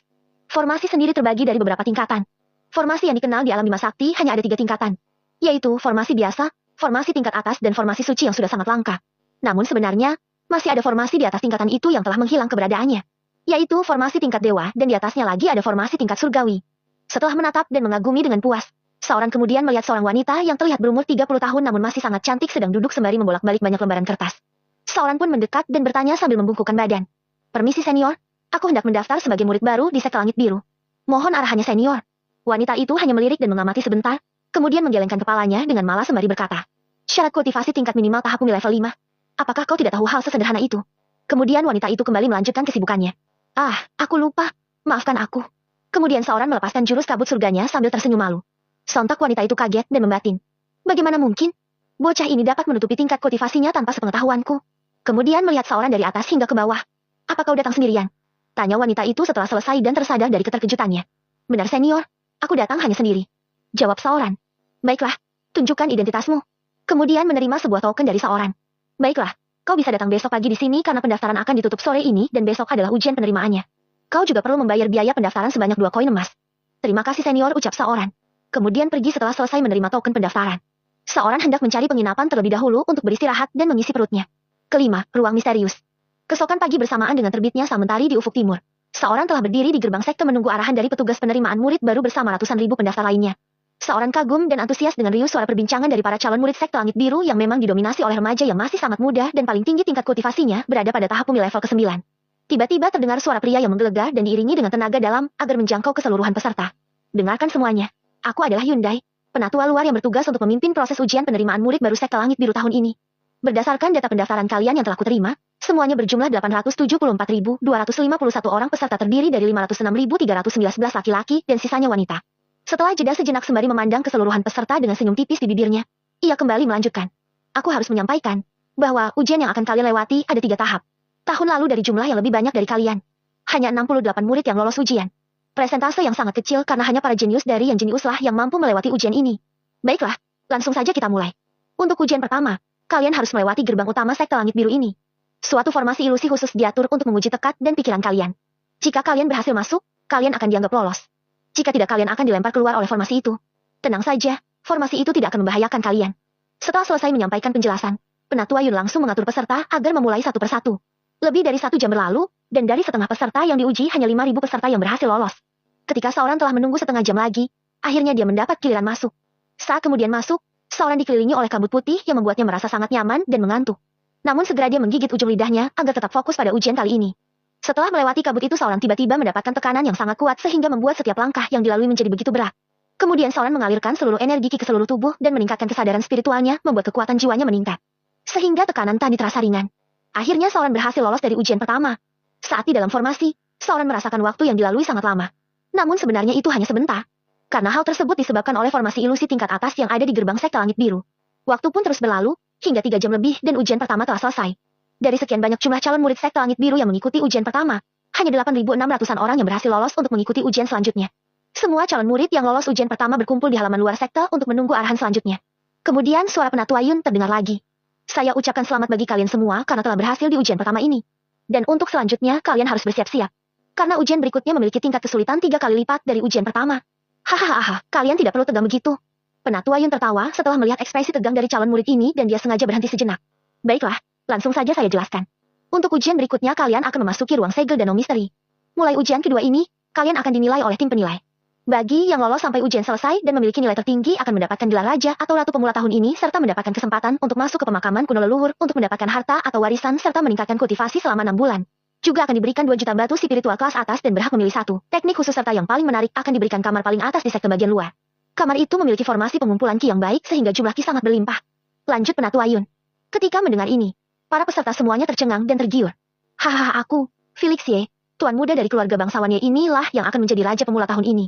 Speaker 1: Formasi sendiri terbagi dari beberapa tingkatan. Formasi yang dikenal di alam Bima Sakti hanya ada 3 tingkatan, yaitu formasi biasa, formasi tingkat atas dan formasi suci yang sudah sangat langka. Namun sebenarnya, masih ada formasi di atas tingkatan itu yang telah menghilang keberadaannya, yaitu formasi tingkat dewa dan di atasnya lagi ada formasi tingkat surgawi. Setelah menatap dan mengagumi dengan puas, seorang kemudian melihat seorang wanita yang terlihat berumur 30 tahun namun masih sangat cantik sedang duduk sembari membolak-balik banyak lembaran kertas. Seorang pun mendekat dan bertanya sambil membungkukkan badan. "Permisi senior, aku hendak mendaftar sebagai murid baru di sekte langit biru. Mohon arahannya senior." Wanita itu hanya melirik dan mengamati sebentar, kemudian menggelengkan kepalanya dengan malas sembari berkata, "Syarat kultivasi tingkat minimal tahap level 5. Apakah kau tidak tahu hal sesederhana itu?" Kemudian wanita itu kembali melanjutkan kesibukannya. "Ah, aku lupa. Maafkan aku." Kemudian seorang melepaskan jurus kabut surganya sambil tersenyum malu. Sontak wanita itu kaget dan membatin. Bagaimana mungkin? Bocah ini dapat menutupi tingkat kultivasinya tanpa sepengetahuanku. Kemudian melihat seorang dari atas hingga ke bawah. "Apa kau datang sendirian?" tanya wanita itu setelah selesai dan tersadar dari keterkejutannya. "Benar senior, aku datang hanya sendiri," jawab seorang. "Baiklah, tunjukkan identitasmu." Kemudian menerima sebuah token dari seorang. "Baiklah, kau bisa datang besok pagi di sini karena pendaftaran akan ditutup sore ini dan besok adalah ujian penerimaannya. Kau juga perlu membayar biaya pendaftaran sebanyak 2 koin emas." "Terima kasih senior," ucap seorang. Kemudian pergi setelah selesai menerima token pendaftaran. Seorang hendak mencari penginapan terlebih dahulu untuk beristirahat dan mengisi perutnya. Kelima, ruang misterius. Keesokan pagi bersamaan dengan terbitnya sang mentari di ufuk timur, seorang telah berdiri di gerbang sekte menunggu arahan dari petugas penerimaan murid baru bersama ratusan ribu pendaftar lainnya. Seorang kagum dan antusias dengan riuh suara perbincangan dari para calon murid sekte langit biru yang memang didominasi oleh remaja yang masih sangat muda dan paling tinggi tingkat kultivasinya berada pada tahap pumi level ke-9. Tiba-tiba terdengar suara pria yang menggelegar dan diiringi dengan tenaga dalam agar menjangkau keseluruhan peserta. "Dengarkan semuanya. Aku adalah Hyundai, penatua luar yang bertugas untuk memimpin proses ujian penerimaan murid baru sekte langit biru tahun ini. Berdasarkan data pendaftaran kalian yang telah kuterima, semuanya berjumlah 874.251 orang peserta terdiri dari 506.319 laki-laki dan sisanya wanita." Setelah jeda sejenak sembari memandang keseluruhan peserta dengan senyum tipis di bibirnya, ia kembali melanjutkan. "Aku harus menyampaikan bahwa ujian yang akan kalian lewati ada 3 tahap. Tahun lalu dari jumlah yang lebih banyak dari kalian, hanya 68 murid yang lolos ujian. Presentase yang sangat kecil karena hanya para jenius dari yang jeniuslah yang mampu melewati ujian ini. Baiklah, langsung saja kita mulai. Untuk ujian pertama, kalian harus melewati gerbang utama sekte langit biru ini. Suatu formasi ilusi khusus diatur untuk menguji tekad dan pikiran kalian. Jika kalian berhasil masuk, kalian akan dianggap lolos. Jika tidak, kalian akan dilempar keluar oleh formasi itu. Tenang saja, formasi itu tidak akan membahayakan kalian." Setelah selesai menyampaikan penjelasan, Penatua Yun langsung mengatur peserta agar memulai satu persatu. Lebih dari 1 jam berlalu, dan dari setengah peserta yang diuji hanya 5.000 peserta yang berhasil lolos. Ketika seorang telah menunggu setengah jam lagi, akhirnya dia mendapat giliran masuk. Saat kemudian masuk, seorang dikelilingi oleh kabut putih yang membuatnya merasa sangat nyaman dan mengantuk. Namun segera dia menggigit ujung lidahnya agar tetap fokus pada ujian kali ini. Setelah melewati kabut itu, seorang tiba-tiba mendapatkan tekanan yang sangat kuat sehingga membuat setiap langkah yang dilalui menjadi begitu berat. Kemudian seorang mengalirkan seluruh energi ki ke seluruh tubuh dan meningkatkan kesadaran spiritualnya, membuat kekuatan jiwanya meningkat. Sehingga tekanan tadi terasa ringan. Akhirnya seorang berhasil lolos dari ujian pertama. Saat di dalam formasi, seorang merasakan waktu yang dilalui sangat lama. Namun sebenarnya itu hanya sebentar. Karena hal tersebut disebabkan oleh formasi ilusi tingkat atas yang ada di gerbang sekte langit biru. Waktu pun terus berlalu, hingga 3 jam lebih dan ujian pertama telah selesai. Dari sekian banyak jumlah calon murid sekte langit biru yang mengikuti ujian pertama, hanya 8.600-an orang yang berhasil lolos untuk mengikuti ujian selanjutnya. Semua calon murid yang lolos ujian pertama berkumpul di halaman luar sekte untuk menunggu arahan selanjutnya. Kemudian suara Penatua Yun terdengar lagi. "Saya ucapkan selamat bagi kalian semua karena telah berhasil di ujian pertama ini. Dan untuk selanjutnya kalian harus bersiap-siap. Karena ujian berikutnya memiliki tingkat kesulitan 3 kali lipat dari ujian pertama." "Hahaha, kalian tidak perlu tegang begitu." Penatua Yun tertawa setelah melihat ekspresi tegang dari calon murid ini dan dia sengaja berhenti sejenak. "Baiklah, langsung saja saya jelaskan. Untuk ujian berikutnya kalian akan memasuki ruang segel danau misteri. Mulai ujian kedua ini, kalian akan dinilai oleh tim penilai. Bagi yang lolos sampai ujian selesai dan memiliki nilai tertinggi akan mendapatkan gelar raja atau ratu pemula tahun ini serta mendapatkan kesempatan untuk masuk ke pemakaman kuno leluhur untuk mendapatkan harta atau warisan serta meningkatkan kultivasi selama 6 bulan. Juga akan diberikan 2 juta batu spiritual kelas atas dan berhak memilih satu teknik khusus serta yang paling menarik akan diberikan kamar paling atas di sekte bagian luar. Kamar itu memiliki formasi pengumpulan ki yang baik sehingga jumlah ki sangat berlimpah." Lanjut Penatua Yun. Ketika mendengar ini, para peserta semuanya tercengang dan tergiur. "Hahaha, aku, Felix Ye, tuan muda dari keluarga bangsawan Ye inilah yang akan menjadi raja pemula tahun ini.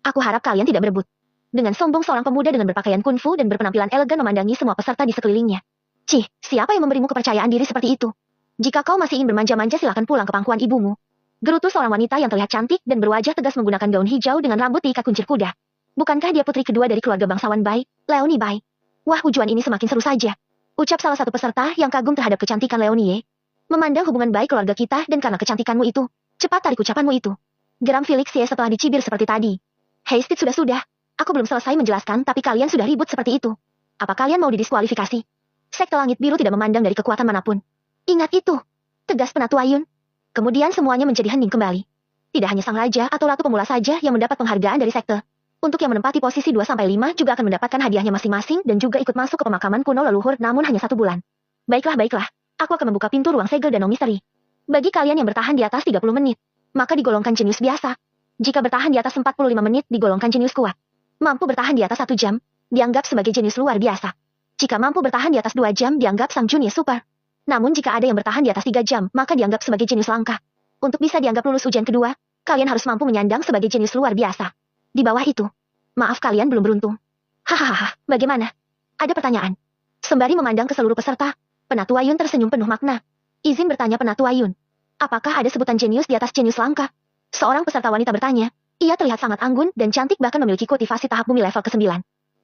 Speaker 1: Aku harap kalian tidak berebut." Dengan sombong seorang pemuda dengan berpakaian kungfu dan berpenampilan elegan memandangi semua peserta di sekelilingnya. "Cih, siapa yang memberimu kepercayaan diri seperti itu? Jika kau masih ingin bermanja-manja silakan pulang ke pangkuan ibumu." Gerutu seorang wanita yang terlihat cantik dan berwajah tegas menggunakan gaun hijau dengan rambut diikat kuncir kuda. Bukankah dia putri kedua dari keluarga bangsawan Bai, Leonie Bai? Wah, ujuan ini semakin seru saja. Ucap salah satu peserta yang kagum terhadap kecantikan Leonie. Memandang hubungan baik keluarga kita dan karena kecantikanmu itu. Cepat tarik ucapanmu itu. Geram Felix Ye setelah dicibir seperti tadi. Hei Steve, sudah. Aku belum selesai menjelaskan tapi kalian sudah ribut seperti itu. Apa kalian mau didiskualifikasi? Sekte Langit Biru tidak memandang dari kekuatan manapun. Ingat itu. Tegas Penatua Yun. Kemudian semuanya menjadi hening kembali. Tidak hanya sang raja atau ratu pemula saja yang mendapat penghargaan dari sekte. Untuk yang menempati posisi 2-5 juga akan mendapatkan hadiahnya masing-masing dan juga ikut masuk ke pemakaman kuno leluhur namun hanya 1 bulan. Baiklah. Aku akan membuka pintu ruang segel Danau Misteri. Bagi kalian yang bertahan di atas 30 menit, maka digolongkan jenius biasa. Jika bertahan di atas 45 menit digolongkan jenius kuat. Mampu bertahan di atas 1 jam, dianggap sebagai jenius luar biasa. Jika mampu bertahan di atas 2 jam dianggap sang jenius super. Namun jika ada yang bertahan di atas 3 jam, maka dianggap sebagai jenius langka. Untuk bisa dianggap lulus ujian kedua, kalian harus mampu menyandang sebagai jenius luar biasa. Di bawah itu, maaf kalian belum beruntung. Hahaha, bagaimana? Ada pertanyaan. Sembari memandang ke seluruh peserta, Penatua Yun tersenyum penuh makna. Izin bertanya Penatua Yun. Apakah ada sebutan jenius di atas jenius langka? Seorang peserta wanita bertanya. Ia terlihat sangat anggun dan cantik bahkan memiliki kultivasi tahap bumi level ke-9.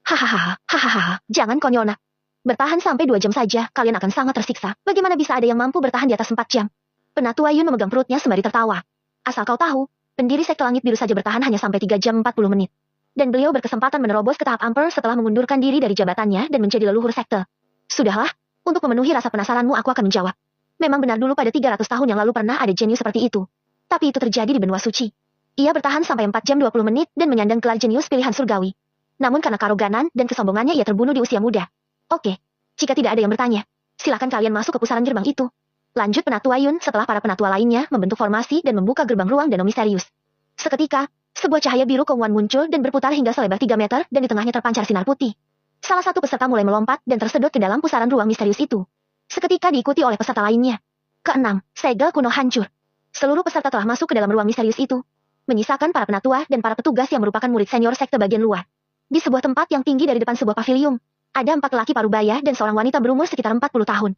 Speaker 1: Hahaha, jangan konyol nak. Bertahan sampai 2 jam saja, kalian akan sangat tersiksa. Bagaimana bisa ada yang mampu bertahan di atas 4 jam? Penatua Yun memegang perutnya sembari tertawa. Asal kau tahu, pendiri sekte Langit Biru saja bertahan hanya sampai 3 jam 40 menit. Dan beliau berkesempatan menerobos ke tahap Emperor setelah mengundurkan diri dari jabatannya dan menjadi leluhur sekte. Sudahlah, untuk memenuhi rasa penasaranmu aku akan menjawab. Memang benar dulu pada 300 tahun yang lalu pernah ada jenius seperti itu. Tapi itu terjadi di benua suci. Ia bertahan sampai 4 jam 20 menit dan menyandang gelar jenius pilihan surgawi. Namun karena kearoganan dan kesombongannya ia terbunuh di usia muda. Oke, jika tidak ada yang bertanya, silakan kalian masuk ke pusaran gerbang itu. Lanjut Penatua Yun setelah para penatua lainnya membentuk formasi dan membuka gerbang ruang danau misterius. Seketika, sebuah cahaya biru keunguan muncul dan berputar hingga selebar 3 meter dan di tengahnya terpancar sinar putih. Salah satu peserta mulai melompat dan tersedot ke dalam pusaran ruang misterius itu. Seketika diikuti oleh peserta lainnya. Keenam, segel kuno hancur. Seluruh peserta telah masuk ke dalam ruang misterius itu. Menyisakan para penatua dan para petugas yang merupakan murid senior sekte bagian luar. Di sebuah tempat yang tinggi dari depan sebuah pavilium, ada 4 lelaki parubaya dan seorang wanita berumur sekitar 40 tahun.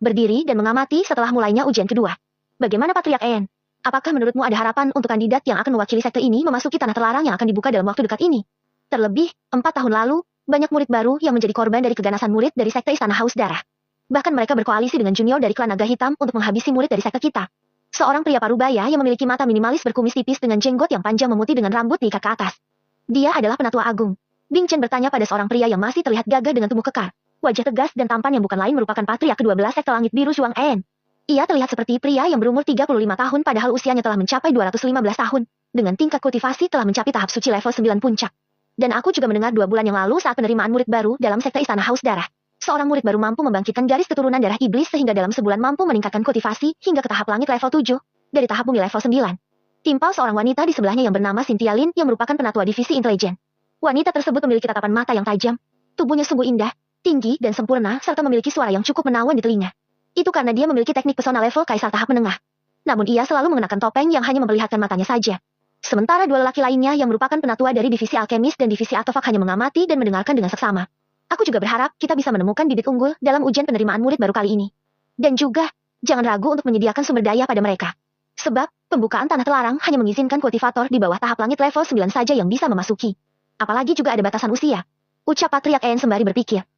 Speaker 1: Berdiri dan mengamati setelah mulainya ujian kedua. Bagaimana Patriark En? Apakah menurutmu ada harapan untuk kandidat yang akan mewakili sekte ini memasuki tanah terlarang yang akan dibuka dalam waktu dekat ini? Terlebih, 4 tahun lalu, banyak murid baru yang menjadi korban dari keganasan murid dari sekte Istana Haus Darah. Bahkan mereka berkoalisi dengan junior dari klan naga hitam untuk menghabisi murid dari sekte kita. Seorang pria parubaya yang memiliki mata minimalis berkumis tipis dengan jenggot yang panjang memutih dengan rambut diikat ke atas. Dia adalah Penatua Agung. Bing Chen bertanya pada seorang pria yang masih terlihat gagah dengan tubuh kekar. Wajah tegas dan tampan yang bukan lain merupakan Patriark ke-12 sekte Langit Biru Zhuang En. Ia terlihat seperti pria yang berumur 35 tahun padahal usianya telah mencapai 215 tahun. Dengan tingkat kultivasi telah mencapai tahap suci level 9 puncak. Dan aku juga mendengar 2 bulan yang lalu saat penerimaan murid baru dalam sekte Istana Haus Darah. Seorang murid baru mampu membangkitkan garis keturunan darah iblis sehingga dalam sebulan mampu meningkatkan kultivasi hingga ke tahap langit level 7, dari tahap bumi level 9. Timpal seorang wanita di sebelahnya yang bernama Cynthia Lin yang merupakan penatua divisi intelijen. Wanita tersebut memiliki tatapan mata yang tajam, tubuhnya sungguh indah, tinggi dan sempurna serta memiliki suara yang cukup menawan di telinga. Itu karena dia memiliki teknik pesona level kaisar tahap menengah. Namun ia selalu mengenakan topeng yang hanya memperlihatkan matanya saja. Sementara 2 lelaki lainnya yang merupakan penatua dari divisi alkemis dan divisi artefak hanya mengamati dan mendengarkan dengan seksama. Aku juga berharap kita bisa menemukan bibit unggul dalam ujian penerimaan murid baru kali ini. Dan juga, jangan ragu untuk menyediakan sumber daya pada mereka. Sebab, pembukaan tanah terlarang hanya mengizinkan kultivator di bawah tahap langit level 9 saja yang bisa memasuki. Apalagi juga ada batasan usia. Ucap Patriark En sembari berpikir.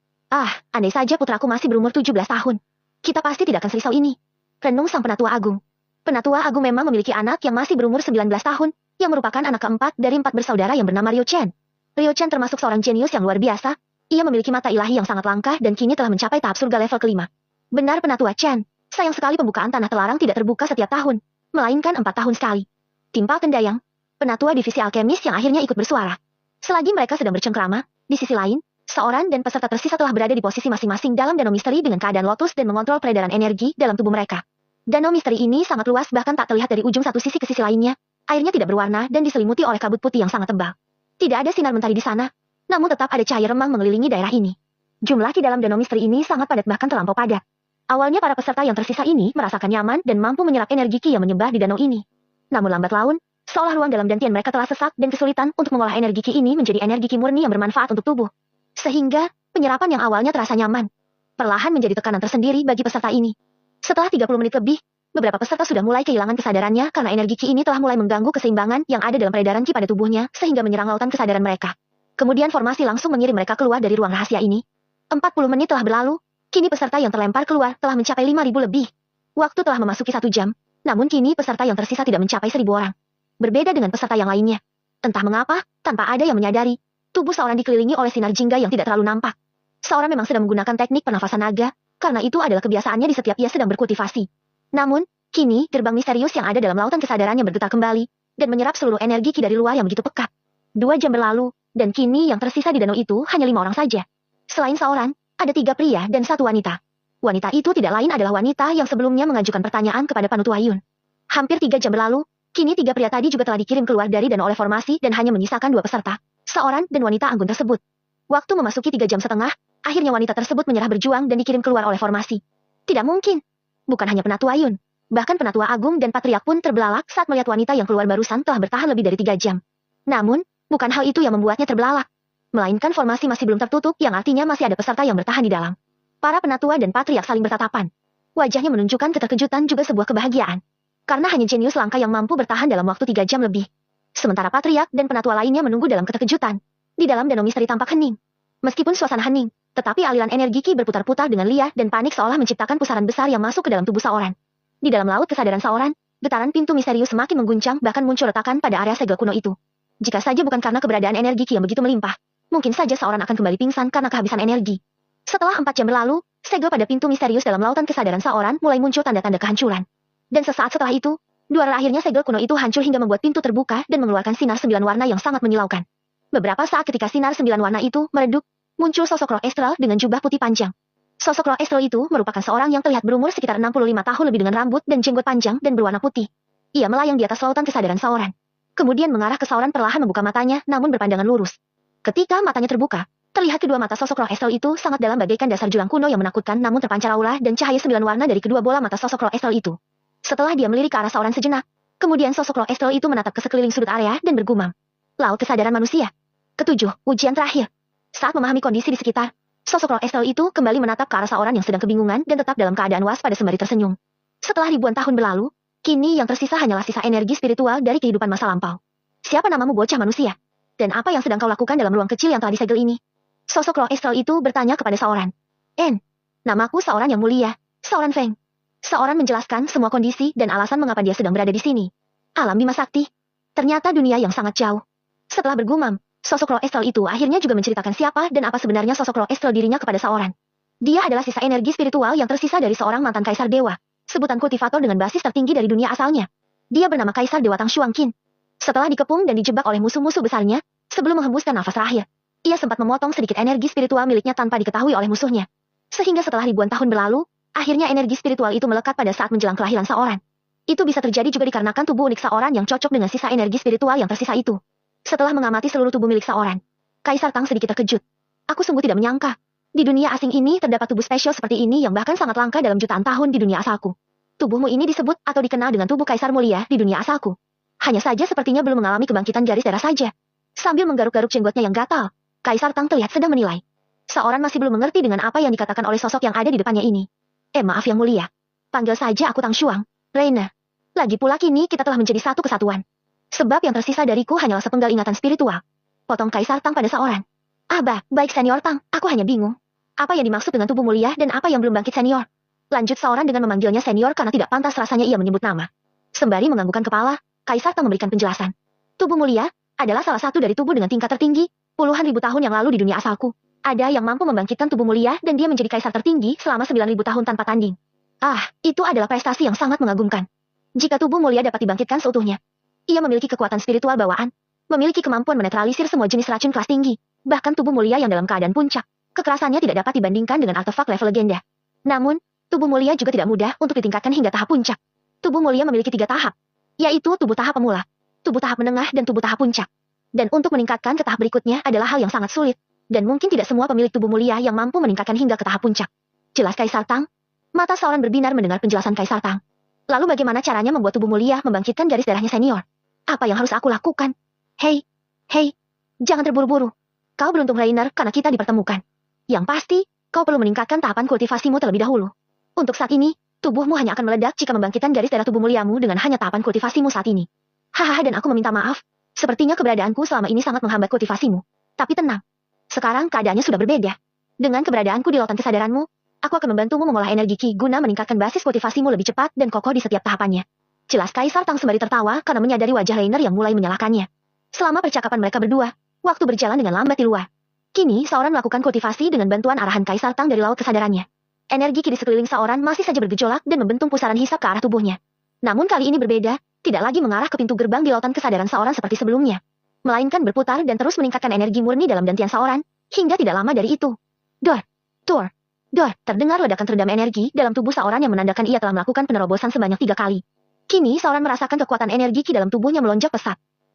Speaker 1: Andai saja putraku masih berumur 17 tahun. Kita pasti tidak akan serisau ini. Renung sang Penatua Agung. Penatua Agung memang memiliki anak yang masih berumur 19 tahun, yang merupakan anak keempat dari 4 bersaudara yang bernama Ryo Chen. Ryo Chen termasuk seorang jenius yang luar biasa. Ia memiliki mata ilahi yang sangat langka dan kini telah mencapai tahap surga level ke-5. Benar Penatua Chen, sayang sekali pembukaan tanah terlarang tidak terbuka setiap tahun, melainkan 4 tahun sekali. Timpal Kendayang, penatua divisi alkemis yang akhirnya ikut bersuara. Selagi mereka sedang bercengkrama, di sisi lain, seorang dan peserta tersisa telah berada di posisi masing-masing dalam danau misteri dengan keadaan lotus dan mengontrol peredaran energi dalam tubuh mereka. Danau misteri ini sangat luas bahkan tak terlihat dari ujung satu sisi ke sisi lainnya. Airnya tidak berwarna dan diselimuti oleh kabut putih yang sangat tebal. Tidak ada sinar mentari di sana, namun tetap ada cahaya remang mengelilingi daerah ini. Jumlah di dalam danau misteri ini sangat padat bahkan terlampau padat. Awalnya para peserta yang tersisa ini merasakan nyaman dan mampu menyerap energi ki yang menyebar di danau ini. Namun lambat laun, seolah ruang dalam dantian mereka telah sesak dan kesulitan untuk mengolah energi ki ini menjadi energi ki murni yang bermanfaat untuk tubuh. Sehingga, penyerapan yang awalnya terasa nyaman, perlahan menjadi tekanan tersendiri bagi peserta ini. Setelah 30 menit lebih, beberapa peserta sudah mulai kehilangan kesadarannya karena energi ki ini telah mulai mengganggu keseimbangan yang ada dalam peredaran ki pada tubuhnya sehingga menyerang lautan kesadaran mereka. Kemudian formasi langsung mengirim mereka keluar dari ruang rahasia ini. 40 menit telah berlalu, Kini peserta yang terlempar keluar telah mencapai 5.000 lebih. Waktu telah memasuki 1 jam, namun kini peserta yang tersisa tidak mencapai 1.000 orang. Berbeda dengan peserta yang lainnya. Entah mengapa, tanpa ada yang menyadari, tubuh seorang dikelilingi oleh sinar jingga yang tidak terlalu nampak. Seorang memang sedang menggunakan teknik pernafasan naga, karena itu adalah kebiasaannya di setiap ia sedang berkultivasi. Namun, kini gerbang misterius yang ada dalam lautan kesadarannya bergetar kembali, dan menyerap seluruh energi ki dari luar yang begitu pekat. 2 jam berlalu, dan kini yang tersisa di danau itu hanya 5 orang saja. Selain seorang, ada 3 pria dan 1 wanita. Wanita itu tidak lain adalah wanita yang sebelumnya mengajukan pertanyaan kepada Panutu Ayun. Hampir 3 jam berlalu, kini 3 pria tadi juga telah dikirim keluar dari danau oleh formasi dan hanya menyisakan 2 peserta, seorang dan wanita anggun tersebut. Waktu memasuki 3 jam setengah, akhirnya wanita tersebut menyerah berjuang dan dikirim keluar oleh formasi. Tidak mungkin. Bukan hanya Penatua Ayun. Bahkan Penatua Agung dan Patriark pun terbelalak saat melihat wanita yang keluar barusan telah bertahan lebih dari 3 jam. Namun, bukan hal itu yang membuatnya terbelalak. Melainkan formasi masih belum tertutup yang artinya masih ada peserta yang bertahan di dalam. Para Penatua dan Patriark saling bertatapan. Wajahnya menunjukkan keterkejutan juga sebuah kebahagiaan. Karena hanya jenius langka yang mampu bertahan dalam waktu 3 jam lebih. Sementara Patriark dan Penatua lainnya menunggu dalam keterkejutan. Di dalam danau misteri tampak hening. Meskipun suasana hening, tetapi aliran energi ki berputar-putar dengan liar dan panik seolah menciptakan pusaran besar yang masuk ke dalam tubuh seorang. Di dalam laut kesadaran seorang, getaran pintu misterius semakin mengguncang bahkan muncul retakan pada area segel kuno itu. Jika saja bukan karena keberadaan energi ki yang begitu melimpah, mungkin saja seorang akan kembali pingsan karena kehabisan energi. Setelah 4 jam berlalu, segel pada pintu misterius dalam lautan kesadaran seorang mulai muncul tanda-tanda kehancuran. Dan sesaat setelah itu, dua akhirnya segel kuno itu hancur hingga membuat pintu terbuka dan mengeluarkan sinar 9 warna yang sangat menyilaukan. Beberapa saat ketika sinar 9 warna itu meredup, muncul sosok roh astral dengan jubah putih panjang. Sosok roh astral itu merupakan seorang yang terlihat berumur sekitar 65 tahun lebih dengan rambut dan jenggot panjang dan berwarna putih. Ia melayang di atas lautan kesadaran seorang. Kemudian mengarah ke seorang perlahan membuka matanya namun berpandangan lurus. Ketika matanya terbuka, terlihat kedua mata sosok roh astral itu sangat dalam bagaikan dasar jurang kuno yang menakutkan namun terpancar aura dan cahaya 9 warna dari kedua bola mata sosok roh astral itu. Setelah dia melirik ke arah seorang sejenak, kemudian sosok roh astral itu menatap ke sekeliling sudut area dan bergumam. Laut kesadaran manusia. Ketujuh, ujian terakhir. Saat memahami kondisi di sekitar, sosok roh astral itu kembali menatap ke arah seorang yang sedang kebingungan dan tetap dalam keadaan waspada sembari tersenyum. Setelah ribuan tahun berlalu, kini yang tersisa hanyalah sisa energi spiritual dari kehidupan masa lampau. Siapa namamu bocah manusia? Dan apa yang sedang kau lakukan dalam ruang kecil yang telah disegel ini? Sosok roh astral itu bertanya kepada seorang. Namaku seorang yang mulia, seorang Feng. Seorang menjelaskan semua kondisi dan alasan mengapa dia sedang berada di sini. Alam Bima Sakti. Ternyata dunia yang sangat jauh. Setelah bergumam, sosok roh astral itu akhirnya juga menceritakan siapa dan apa sebenarnya sosok roh astral dirinya kepada seorang. Dia adalah sisa energi spiritual yang tersisa dari seorang mantan kaisar dewa, sebutan kultivator dengan basis tertinggi dari dunia asalnya. Dia bernama Kaisar Dewa Tang Xuangqin. Setelah dikepung dan dijebak oleh musuh-musuh besarnya, sebelum menghembuskan nafas terakhir, ia sempat memotong sedikit energi spiritual miliknya tanpa diketahui oleh musuhnya. Sehingga setelah ribuan tahun berlalu, akhirnya energi spiritual itu melekat pada saat menjelang kelahiran seorang. Itu bisa terjadi juga dikarenakan tubuh unik seorang yang cocok dengan sisa energi spiritual yang tersisa itu. Setelah mengamati seluruh tubuh milik seorang, Kaisar Tang sedikit terkejut. Aku sungguh tidak menyangka. Di dunia asing ini terdapat tubuh spesial seperti ini yang bahkan sangat langka dalam jutaan tahun di dunia asalku. Tubuhmu ini disebut atau dikenal dengan tubuh Kaisar Mulia di dunia asalku. Hanya saja sepertinya belum mengalami kebangkitan garis darah saja. Sambil menggaruk-garuk jenggotnya yang gatal, Kaisar Tang terlihat sedang menilai. Seorang masih belum mengerti dengan apa yang dikatakan oleh sosok yang ada di depannya ini. Maaf yang mulia. Panggil saja aku Tang Xuang, Reina. Lagi pula kini kita telah menjadi satu kesatuan. Sebab yang tersisa dariku hanyalah sepenggal ingatan spiritual. Potong Kaisar Tang pada seorang. Baik Senior Tang, aku hanya bingung. Apa yang dimaksud dengan tubuh mulia dan apa yang belum bangkit Senior? Lanjut seorang dengan memanggilnya Senior karena tidak pantas rasanya ia menyebut nama. Sembari menganggukkan kepala, Kaisar Tang memberikan penjelasan. Tubuh mulia adalah salah satu dari tubuh dengan tingkat tertinggi, puluhan ribu tahun yang lalu di dunia asalku. Ada yang mampu membangkitkan tubuh mulia dan dia menjadi kaisar tertinggi selama 9.000 tahun tanpa tanding. Itu adalah prestasi yang sangat mengagumkan. Jika tubuh mulia dapat dibangkitkan seutuhnya, ia memiliki kekuatan spiritual bawaan, memiliki kemampuan menetralisir semua jenis racun kelas tinggi, bahkan tubuh mulia yang dalam keadaan puncak, kekerasannya tidak dapat dibandingkan dengan artefak level legenda. Namun, tubuh mulia juga tidak mudah untuk ditingkatkan hingga tahap puncak. Tubuh mulia memiliki 3 tahap, yaitu tubuh tahap pemula, tubuh tahap menengah dan tubuh tahap puncak. Dan untuk meningkatkan ke tahap berikutnya adalah hal yang sangat sulit, dan mungkin tidak semua pemilik tubuh mulia yang mampu meningkatkan hingga ke tahap puncak. Jelas Kaisar Tang? Mata seorang berbinar mendengar penjelasan Kaisar Tang. Lalu bagaimana caranya membuat tubuh mulia membangkitkan garis darahnya Senior? Apa yang harus aku lakukan? Hei, jangan terburu-buru. Kau beruntung Rainer karena kita dipertemukan. Yang pasti, kau perlu meningkatkan tahapan kultivasimu terlebih dahulu. Untuk saat ini, tubuhmu hanya akan meledak jika membangkitkan garis darah tubuh muliamu dengan hanya tahapan kultivasimu saat ini. Dan aku meminta maaf. Sepertinya keberadaanku selama ini sangat menghambat kultivasimu. Tapi tenang. Sekarang keadaannya sudah berbeda. Dengan keberadaanku di lautan kesadaranmu, Aku akan membantumu mengolah energi Qi guna meningkatkan basis kultivasimu lebih cepat dan kokoh di setiap tahapannya. Jelas Kaisar Tang sembari tertawa karena menyadari wajah Rainer yang mulai menyalahkannya. Selama percakapan mereka berdua, waktu berjalan dengan lambat di luar. Kini, Sauron melakukan kultivasi dengan bantuan arahan Kaisar Tang dari laut kesadarannya. Energi Qi di sekeliling Sauron masih saja bergejolak dan membentuk pusaran hisap ke arah tubuhnya. Namun kali ini berbeda, tidak lagi mengarah ke pintu gerbang di lautan kesadaran Sauron seperti sebelumnya. Melainkan berputar dan terus meningkatkan energi murni dalam dantian Sauron, hingga tidak lama dari itu. Dor, dor, dor, terdengar ledakan teredam energi dalam tubuh Sauron yang menandakan ia telah melakukan penerobosan sebanyak 3 kali. Kini Sauron merasakan kekuatan energi Qi dalam tubuhnya melonjak pesat.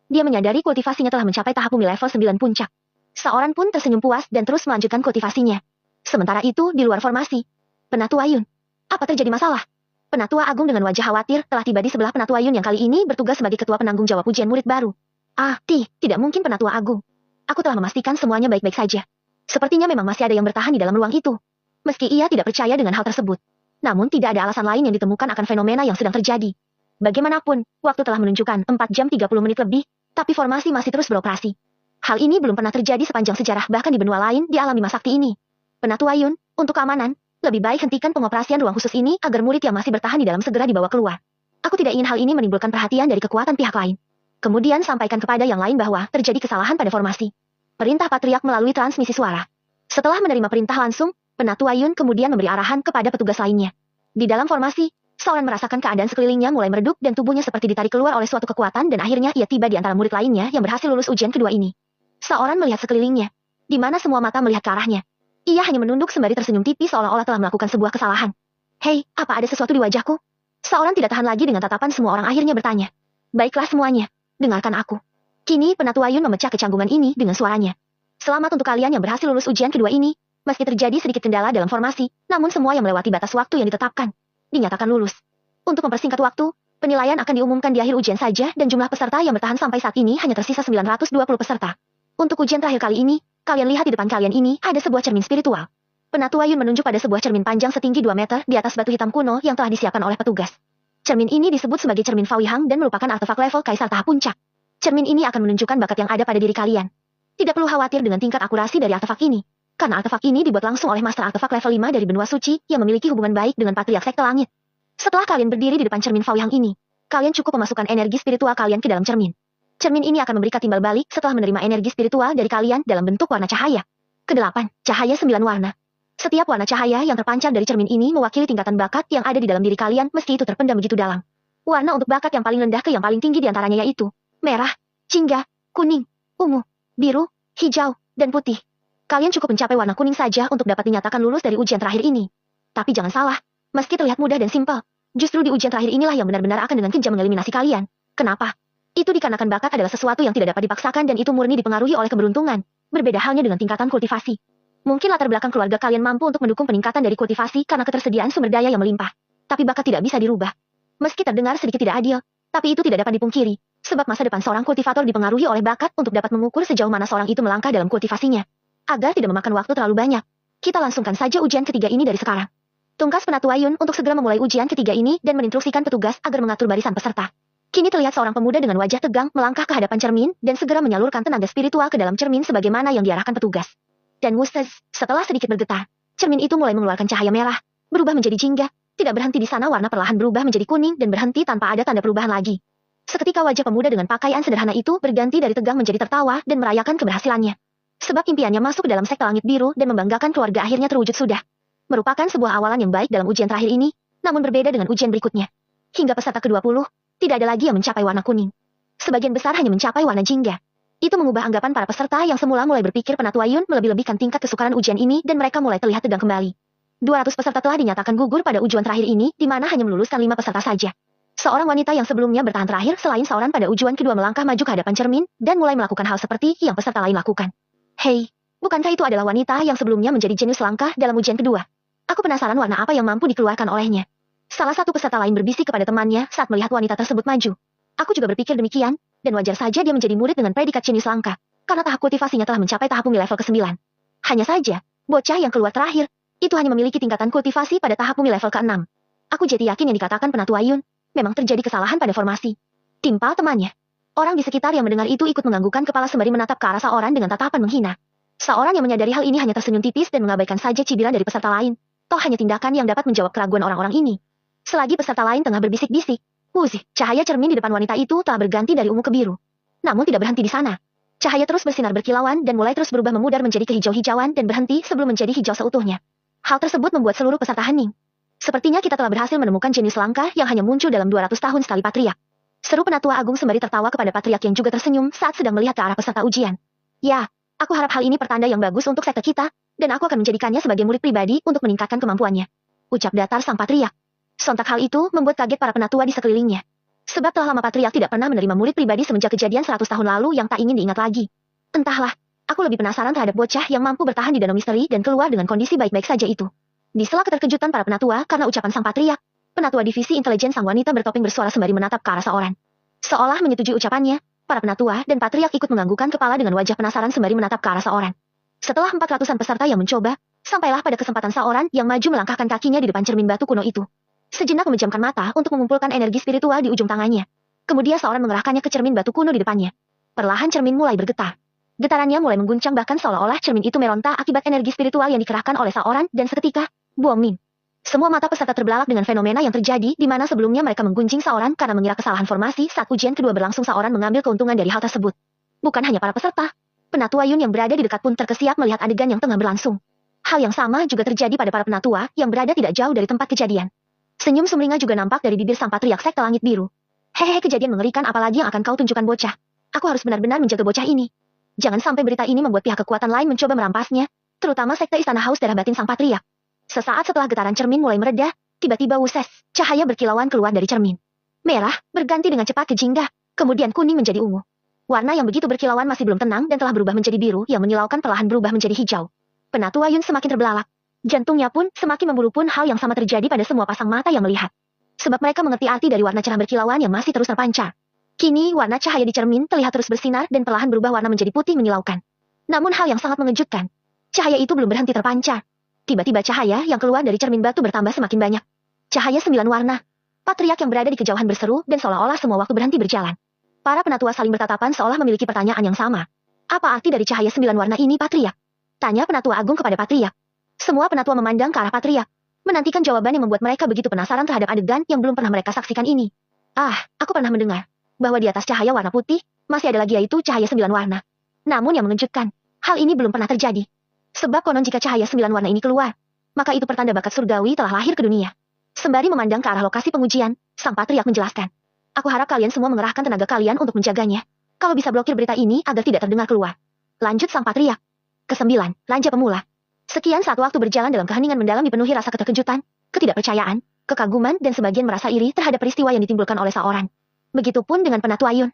Speaker 1: Dia menyadari kultivasinya telah mencapai tahap bumi level 9 puncak. Sauron pun tersenyum puas dan terus melanjutkan kultivasinya. Sementara itu, di luar formasi, Penatua Yun. Apa terjadi masalah? Penatua Agung dengan wajah khawatir telah tiba di sebelah Penatua Yun yang kali ini bertugas sebagai ketua penanggung jawab ujian murid baru. Tidak mungkin Penatua Agung. Aku telah memastikan semuanya baik-baik saja. Sepertinya memang masih ada yang bertahan di dalam ruang itu. Meski ia tidak percaya dengan hal tersebut. Namun tidak ada alasan lain yang ditemukan akan fenomena yang sedang terjadi. Bagaimanapun, waktu telah menunjukkan 4 jam 30 menit lebih, tapi formasi masih terus beroperasi. Hal ini belum pernah terjadi sepanjang sejarah bahkan di benua lain di alam Bima Sakti ini. Penatua Yun, untuk keamanan, lebih baik hentikan pengoperasian ruang khusus ini agar murid yang masih bertahan di dalam segera dibawa keluar. Aku tidak ingin hal ini menimbulkan perhatian dari kekuatan pihak lain. Kemudian sampaikan kepada yang lain bahwa terjadi kesalahan pada formasi. Perintah Patriark melalui transmisi suara. Setelah menerima perintah langsung, Penatua Yun kemudian memberi arahan kepada petugas lainnya. Di dalam formasi, Sauron merasakan keadaan sekelilingnya mulai meredup dan tubuhnya seperti ditarik keluar oleh suatu kekuatan dan akhirnya ia tiba di antara murid lainnya yang berhasil lulus ujian kedua ini. Sauron melihat sekelilingnya, di mana semua mata melihat ke arahnya. Ia hanya menunduk sembari tersenyum tipis seolah-olah telah melakukan sebuah kesalahan. Hei, apa ada sesuatu di wajahku? Sauron tidak tahan lagi dengan tatapan semua orang akhirnya bertanya. Baiklah semuanya, dengarkan aku. Kini Penatua Yun memecah kecanggungan ini dengan suaranya. Selamat untuk kalian yang berhasil lulus ujian kedua ini. Meski terjadi sedikit kendala dalam formasi, namun semua yang melewati batas waktu yang ditetapkan dinyatakan lulus. Untuk mempersingkat waktu, penilaian akan diumumkan di akhir ujian saja dan jumlah peserta yang bertahan sampai saat ini hanya tersisa 920 peserta. Untuk ujian terakhir kali ini, kalian lihat di depan kalian ini ada sebuah cermin spiritual. Penatua Yun menunjuk pada sebuah cermin panjang setinggi 2 meter di atas batu hitam kuno yang telah disiapkan oleh petugas. Cermin ini disebut sebagai cermin Fawihang dan merupakan artefak level Kaisar tahap puncak. Cermin ini akan menunjukkan bakat yang ada pada diri kalian. Tidak perlu khawatir dengan tingkat akurasi dari artefak ini. Karena artefak ini dibuat langsung oleh Master Artefak level 5 dari benua suci yang memiliki hubungan baik dengan Patriark Sekte Langit. Setelah kalian berdiri di depan cermin Fawihang ini, kalian cukup memasukkan energi spiritual kalian ke dalam cermin. Cermin ini akan memberikan timbal balik setelah menerima energi spiritual dari kalian dalam bentuk warna cahaya. Kedelapan, cahaya 9 warna. Setiap warna cahaya yang terpancar dari cermin ini mewakili tingkatan bakat yang ada di dalam diri kalian meski itu terpendam begitu dalam. Warna untuk bakat yang paling rendah ke yang paling tinggi diantaranya yaitu merah, jingga, kuning, ungu, biru, hijau, dan putih. Kalian cukup mencapai warna kuning saja untuk dapat dinyatakan lulus dari ujian terakhir ini. Tapi jangan salah, meski terlihat mudah dan simpel, justru di ujian terakhir inilah yang benar-benar akan dengan kejam mengeliminasi kalian. Kenapa? Itu dikarenakan bakat adalah sesuatu yang tidak dapat dipaksakan dan itu murni dipengaruhi oleh keberuntungan. Berbeda halnya dengan tingkatan kultivasi. Mungkin latar belakang keluarga kalian mampu untuk mendukung peningkatan dari kultivasi karena ketersediaan sumber daya yang melimpah. Tapi bakat tidak bisa dirubah. Meski terdengar sedikit tidak adil, tapi itu tidak dapat dipungkiri. Sebab masa depan seorang kultivator dipengaruhi oleh bakat untuk dapat mengukur sejauh mana seorang itu melangkah dalam kultivasinya. Agar tidak memakan waktu terlalu banyak, kita langsungkan saja ujian ketiga ini dari sekarang. Tungkas Penatua Yun untuk segera memulai ujian ketiga ini dan meninstruksikan petugas agar mengatur barisan peserta. Kini terlihat seorang pemuda dengan wajah tegang melangkah ke hadapan cermin dan segera menyalurkan tenaga spiritual ke dalam cermin sebagaimana yang diarahkan petugas. Dan wustaz, setelah sedikit bergetar, cermin itu mulai mengeluarkan cahaya merah, berubah menjadi jingga, tidak berhenti di sana warna perlahan berubah menjadi kuning dan berhenti tanpa ada tanda perubahan lagi. Seketika wajah pemuda dengan pakaian sederhana itu berganti dari tegang menjadi tertawa dan merayakan keberhasilannya. Sebab impiannya masuk ke dalam sekte langit biru dan membanggakan keluarga akhirnya terwujud sudah. Merupakan sebuah awalan yang baik dalam ujian terakhir ini, namun berbeda dengan ujian berikutnya. Hingga peserta ke-20, tidak ada lagi yang mencapai warna kuning. Sebagian besar hanya mencapai warna jingga. Itu mengubah anggapan para peserta yang semula mulai berpikir Penatua Yun melebih-lebihkan tingkat kesukaran ujian ini dan mereka mulai terlihat tegang kembali. 200 peserta telah dinyatakan gugur pada ujian terakhir ini, di mana hanya meluluskan 5 peserta saja. Seorang wanita yang sebelumnya bertahan terakhir selain Sauron pada ujian kedua melangkah maju ke hadapan cermin dan mulai melakukan hal seperti yang peserta lain lakukan. Hei, bukankah itu adalah wanita yang sebelumnya menjadi jenius langkah dalam ujian kedua? Aku penasaran warna apa yang mampu dikeluarkan olehnya. Salah satu peserta lain berbisik kepada temannya saat melihat wanita tersebut maju. Aku juga berpikir demikian, dan wajar saja dia menjadi murid dengan predikat jenius langka, karena tahap kultivasinya telah mencapai tahap bumi level ke-9. Hanya saja, bocah yang keluar terakhir, itu hanya memiliki tingkatan kultivasi pada tahap bumi level ke-6. Aku jadi yakin yang dikatakan Penatua Yun, memang terjadi kesalahan pada formasi. Timpal temannya. Orang di sekitar yang mendengar itu ikut menganggukkan kepala sembari menatap ke arah Sauron dengan tatapan menghina. Sauron yang menyadari hal ini hanya tersenyum tipis dan mengabaikan saja cibiran dari peserta lain. Toh hanya tindakan yang dapat menjawab keraguan orang-orang ini. Selagi peserta lain tengah berbisik-bisik, cahaya cermin di depan wanita itu telah berganti dari ungu ke biru. Namun tidak berhenti di sana. Cahaya terus bersinar berkilauan dan mulai terus berubah memudar menjadi kehijau-hijauan dan berhenti sebelum menjadi hijau seutuhnya. Hal tersebut membuat seluruh peserta hening. Sepertinya kita telah berhasil menemukan jenius langka yang hanya muncul dalam 200 tahun sekali, patriark. Seru Penatua Agung sembari tertawa kepada patriark yang juga tersenyum saat sedang melihat ke arah peserta ujian. Ya, aku harap hal ini pertanda yang bagus untuk sekte kita, dan aku akan menjadikannya sebagai murid pribadi untuk meningkatkan kemampuannya. Ucap datar sang patriark. Sontak hal itu membuat kaget para penatua di sekelilingnya. Sebab telah lama patriark tidak pernah menerima murid pribadi semenjak kejadian 100 tahun lalu yang tak ingin diingat lagi. Entahlah, aku lebih penasaran terhadap bocah yang mampu bertahan di danau misteri dan keluar dengan kondisi baik-baik saja itu. Di sela keterkejutan para penatua karena ucapan sang patriark, penatua divisi intelijen sang wanita bertopeng bersuara sembari menatap ke arah seorang. Seolah menyetujui ucapannya, para penatua dan patriark ikut menganggukkan kepala dengan wajah penasaran sembari menatap ke arah seorang. Setelah 400-an peserta yang mencoba, sampailah pada kesempatan seorang yang maju melangkahkan kakinya di depan cermin batu kuno itu. Sejenak memejamkan mata untuk mengumpulkan energi spiritual di ujung tangannya. Kemudian seorang mengerahkannya ke cermin batu kuno di depannya. Perlahan cermin mulai bergetar. Getarannya mulai mengguncang bahkan seolah-olah cermin itu meronta akibat energi spiritual yang dikerahkan oleh seorang dan seketika, buang min. Semua mata peserta terbelalak dengan fenomena yang terjadi di mana sebelumnya mereka menggunjing seorang karena mengira kesalahan formasi saat ujian kedua berlangsung. Seorang mengambil keuntungan dari hal tersebut. Bukan hanya para peserta, Penatua Yun yang berada di dekat pun terkesiap melihat adegan yang tengah berlangsung. Hal yang sama juga terjadi pada para penatua yang berada tidak jauh dari tempat kejadian. Senyum sumringah juga nampak dari bibir sang patriark sekte langit biru. Hehehe, kejadian mengerikan apalagi yang akan kau tunjukkan, bocah. Aku harus benar-benar menjaga bocah ini. Jangan sampai berita ini membuat pihak kekuatan lain mencoba merampasnya, terutama sekte istana haus darah batin sang patriark. Sesaat setelah getaran cermin mulai mereda, tiba-tiba wuses, cahaya berkilauan keluar dari cermin. Merah, berganti dengan cepat ke jingga, kemudian kuning menjadi ungu. Warna yang begitu berkilauan masih belum tenang dan telah berubah menjadi biru yang menyilaukan perlahan berubah menjadi hijau. Penatua Yun semakin terbelalak. Jantungnya pun semakin memburu pun hal yang sama terjadi pada semua pasang mata yang melihat. Sebab mereka mengerti arti dari warna cerah berkilauan yang masih terus terpancar. Kini warna cahaya di cermin terlihat terus bersinar dan perlahan berubah warna menjadi putih menyilaukan. Namun hal yang sangat mengejutkan. Cahaya itu belum berhenti terpancar. Tiba-tiba cahaya yang keluar dari cermin batu bertambah semakin banyak. Cahaya 9 warna. Patriark yang berada di kejauhan berseru dan seolah-olah semua waktu berhenti berjalan. Para penatua saling bertatapan seolah memiliki pertanyaan yang sama. Apa arti dari cahaya 9 warna ini, patriark? Tanya penatua agung kepada patriark. Semua penatua memandang ke arah patriark, menantikan jawaban yang membuat mereka begitu penasaran terhadap adegan yang belum pernah mereka saksikan ini. Aku pernah mendengar bahwa di atas cahaya warna putih, masih ada lagi yaitu cahaya 9 warna. Namun yang mengejutkan, hal ini belum pernah terjadi. Sebab konon jika cahaya 9 warna ini keluar, maka itu pertanda bakat surgawi telah lahir ke dunia. Sembari memandang ke arah lokasi pengujian, sang patriark menjelaskan. Aku harap kalian semua mengerahkan tenaga kalian untuk menjaganya. Kalau bisa blokir berita ini agar tidak terdengar keluar. Lanjut sang patriark. Ke-9, Lanja Pemula. Sekian saat waktu berjalan dalam keheningan mendalam dipenuhi rasa keterkejutan, ketidakpercayaan, kekaguman dan sebagian merasa iri terhadap peristiwa yang ditimbulkan oleh seorang. Begitupun dengan Penatua Yun.